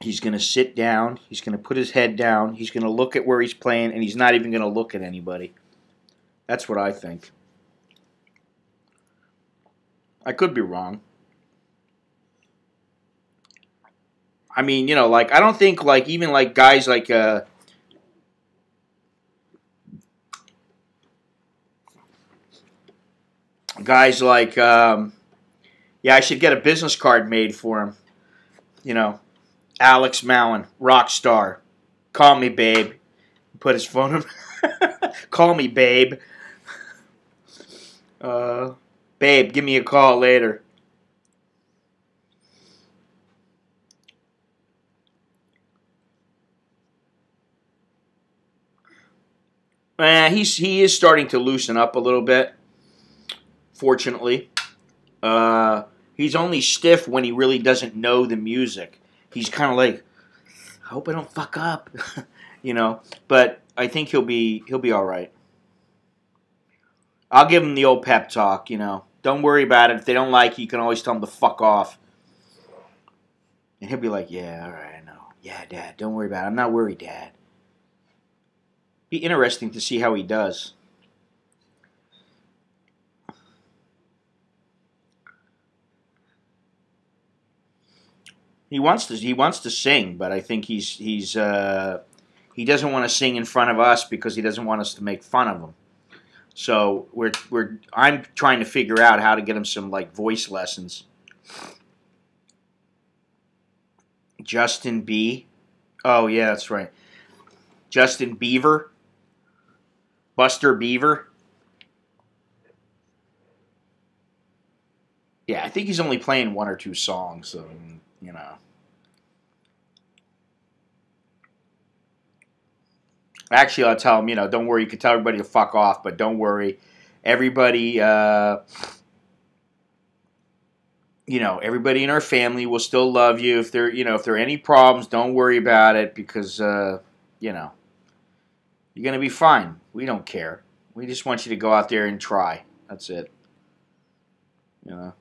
he's going to sit down, he's going to put his head down, he's going to look at where he's playing, and he's not even going to look at anybody. That's what I think. I could be wrong. I mean, you know, like, I don't think, like, even, like, guys like, yeah, I should get a business card made for him. You know, Alex Mallon, rock star. Call me, babe. Put his phone number. Call me, babe. Babe, give me a call later. He is starting to loosen up a little bit. Fortunately, he's only stiff when he really doesn't know the music. He's kind of like, I hope I don't fuck up, you know. But I think he'll be all right. I'll give him the old pep talk, you know. Don't worry about it. If they don't like you, you can always tell them to fuck off. And he'll be like, yeah, all right, I know. Yeah, Dad, don't worry about it. I'm not worried, Dad. Be interesting to see how he does. He wants to sing, but I think he doesn't want to sing in front of us because he doesn't want us to make fun of him. So I'm trying to figure out how to get him some like voice lessons. Justin B. Oh yeah, that's right. Justin Beaver. Buster Beaver. Yeah, I think he's only playing one or two songs, so you know. Actually, I'll tell him, you know, don't worry. You can tell everybody to fuck off, but don't worry. Everybody, you know, everybody in our family will still love you. If there are any problems, don't worry about it because, you know, you're gonna be fine. We don't care. We just want you to go out there and try. That's it. You know,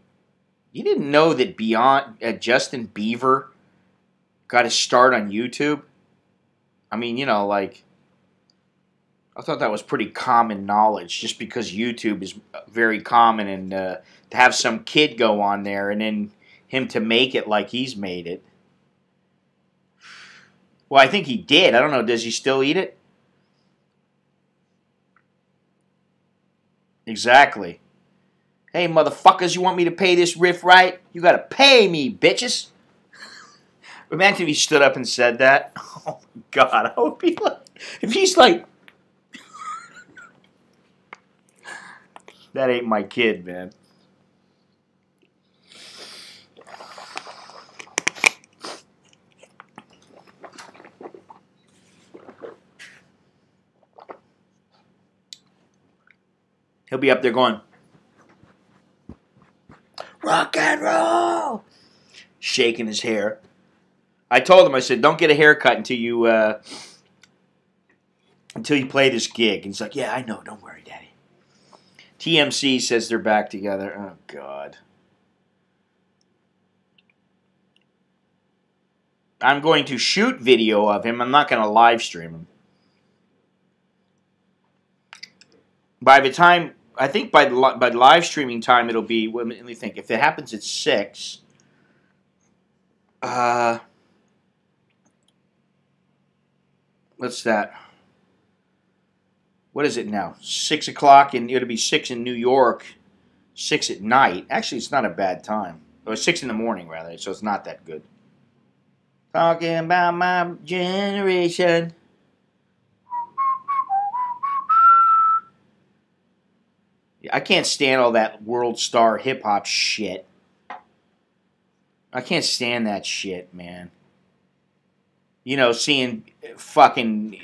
you didn't know that Justin Beaver got his start on YouTube. I mean, you know, like. I thought that was pretty common knowledge, just because YouTube is very common, and to have some kid go on there and then him to make it like he's made it. Well, I think he did. I don't know. Does he still eat it? Exactly. Hey, motherfuckers, you want me to pay this riff right? You gotta pay me, bitches. Imagine if he stood up and said that. Oh, my God. I would be like, if he's like, that ain't my kid, man. He'll be up there going, rock and roll, shaking his hair. I told him, I said, don't get a haircut until you play this gig. And he's like, yeah, I know. Don't worry, Daddy. TMC says they're back together. Oh, God. I'm going to shoot video of him. I'm not going to live stream him. By the time, I think by live streaming time, it'll be, let me think. If it happens at 6, what's that? What is it now? 6 o'clock, and it'll be 6 in New York, 6 at night. Actually, it's not a bad time. Or 6 in the morning, rather, so it's not that good. Talking about my generation. I can't stand all that world star hip-hop shit. I can't stand that shit, man. You know, seeing fucking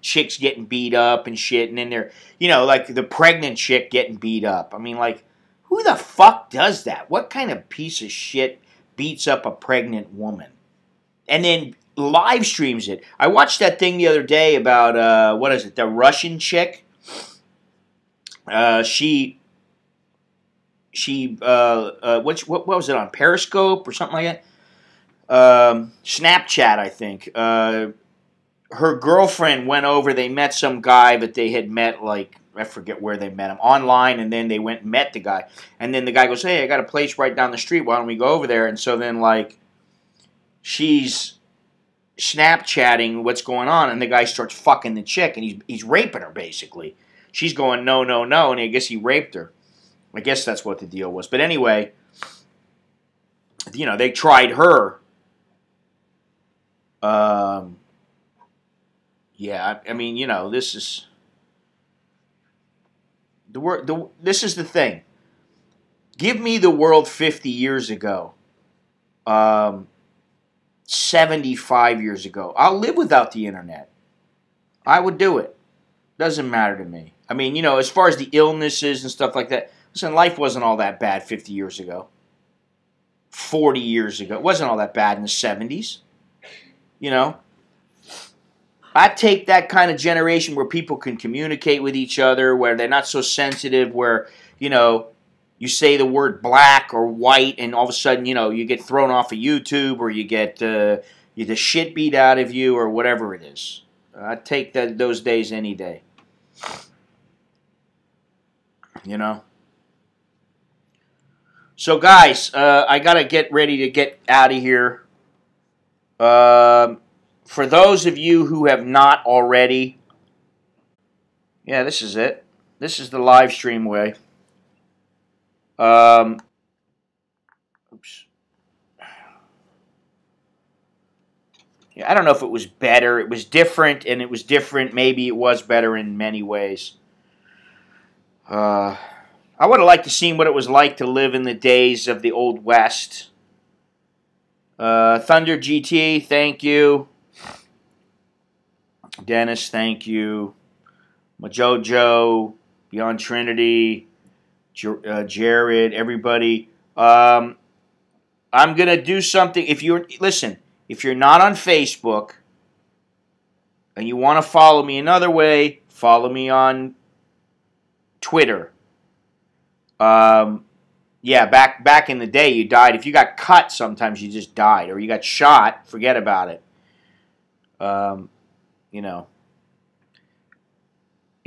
chicks getting beat up and shit, and then they're, you know, like the pregnant chick getting beat up. I mean, like, who the fuck does that? What kind of piece of shit beats up a pregnant woman? And then live streams it. I watched that thing the other day about, what is it, the Russian chick? What was it, on Periscope or something like that? Snapchat, I think. Her girlfriend went over, they met some guy that they had met, like, I forget where they met him, online, and then they went and met the guy. And then the guy goes, hey, I got a place right down the street, why don't we go over there? And so then, like, she's Snapchatting what's going on, and the guy starts fucking the chick, and he's raping her, basically. She's going, no, no, no, and I guess he raped her. I guess that's what the deal was. But anyway, you know, they tried her. Yeah, I mean, you know, this is this is the thing. Give me the world 50 years ago, 75 years ago. I'll live without the internet. I would do it. Doesn't matter to me. I mean, you know, as far as the illnesses and stuff like that, listen, life wasn't all that bad 50 years ago. 40 years ago. It wasn't all that bad in the 70s. You know? I take that kind of generation where people can communicate with each other, where they're not so sensitive, where, you know, you say the word black or white, and all of a sudden, you know, you get thrown off of YouTube, or you get the shit beat out of you, or whatever it is. I'd take those days any day. You know? So, guys, I got to get ready to get out of here. For those of you who have not already, yeah, this is it. This is the live stream way. Oops. Yeah, I don't know if it was better. It was different, and it was different. Maybe it was better in many ways. I would have liked to see what it was like to live in the days of the Old West. Thunder GT, thank you. Dennis, thank you. Majojo, Beyond Trinity, Jared, everybody. I'm going to do something. If you're not on Facebook and you want to follow me another way, follow me on Twitter. Yeah, back in the day, you died. If you got cut, sometimes you just died. Or you got shot, forget about it. You know.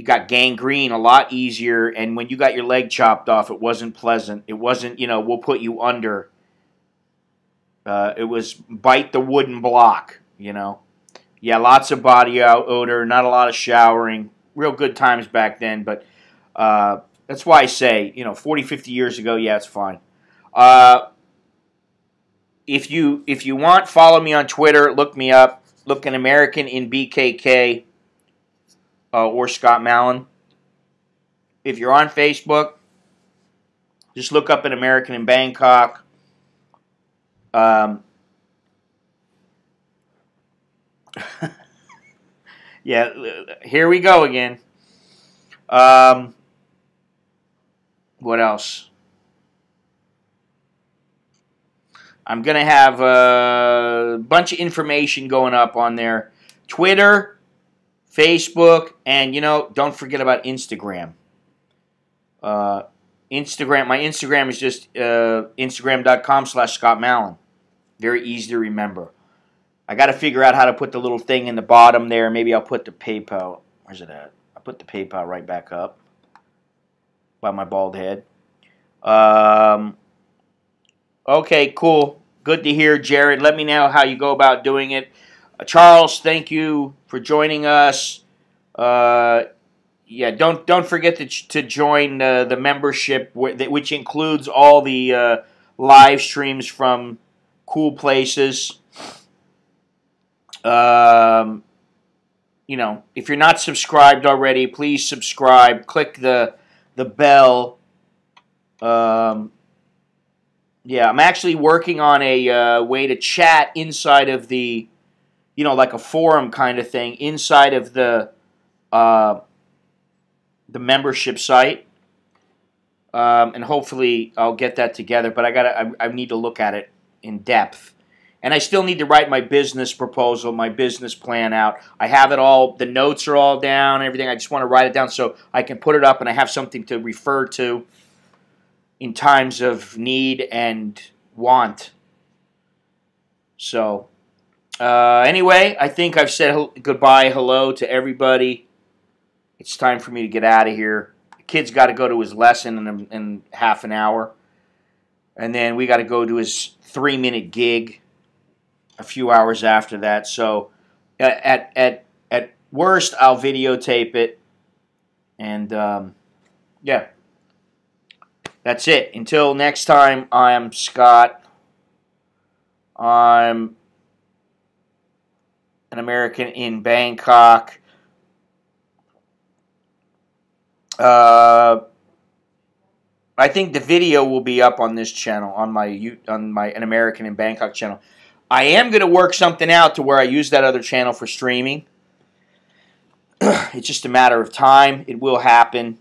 it got gangrene a lot easier, and when you got your leg chopped off, it wasn't pleasant. It wasn't, we'll put you under. It was bite the wooden block. Yeah, lots of body odor, not a lot of showering. Real good times back then, but that's why I say, 40, 50 years ago, yeah, it's fine. If you want, follow me on Twitter. Look me up. Look an American in BKK or Scott Mallon. If you're on Facebook, just look up an American in Bangkok. Yeah, here we go again. What else? I'm going to have a bunch of information going up on there. Twitter, Facebook, and, don't forget about Instagram. My Instagram is just Instagram.com/Scott Mallon. Very easy to remember. I got to figure out how to put the little thing in the bottom there. Maybe I'll put the PayPal. Where's it at? I'll put the PayPal right back up by my bald head. Okay, cool. Good to hear, Jared. Let me know how you go about doing it. Charles, thank you for joining us. Yeah, don't forget to join the membership, which includes all the live streams from cool places. If you're not subscribed already, please subscribe. Click the bell. Yeah, I'm actually working on a way to chat inside of the, like a forum kind of thing inside of the membership site, and hopefully I'll get that together. But I need to look at it in depth, and I still need to write my business proposal, my business plan out. I have it all. The notes are all down, everything. I just want to write it down so I can put it up and I have something to refer to in times of need and want. So, anyway, I think I've said goodbye, hello to everybody. It's time for me to get out of here. The kid's got to go to his lesson in half an hour. And then we got to go to his 3-minute gig a few hours after that. So, at worst, I'll videotape it. And, yeah. That's it. Until next time, I'm Scott. I'm an American in Bangkok. I think the video will be up on this channel, on my An American in Bangkok channel. I am going to work something out to where I use that other channel for streaming. It's just a matter of time. It will happen.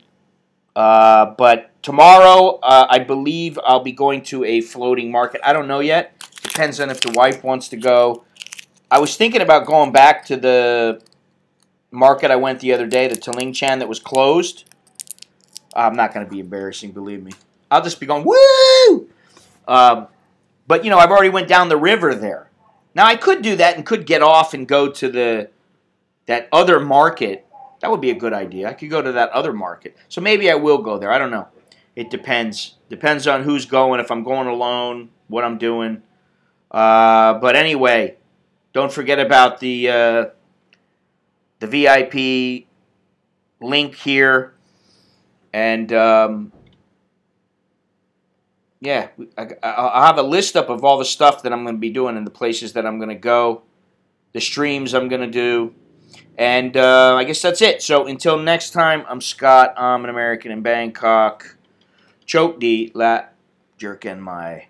But tomorrow, I believe I'll be going to a floating market. I don't know yet. Depends on if the wife wants to go. I was thinking about going back to the market I went the other day, the Taling Chan that was closed. I'm not going to be embarrassing, believe me. I'll just be going, woo! But, I've already went down the river there. Now, I could do that and could get off and go to that other market. That would be a good idea. I could go to that other market. So maybe I will go there. I don't know. It depends. Depends on who's going, if I'm going alone, what I'm doing. But anyway, don't forget about the VIP link here. And, yeah, I'll have a list up of all the stuff that I'm going to be doing and the places that I'm going to go, the streams I'm going to do. And I guess that's it. So until next time, I'm Scott. I'm an American in Bangkok. Choke the lat jerk in my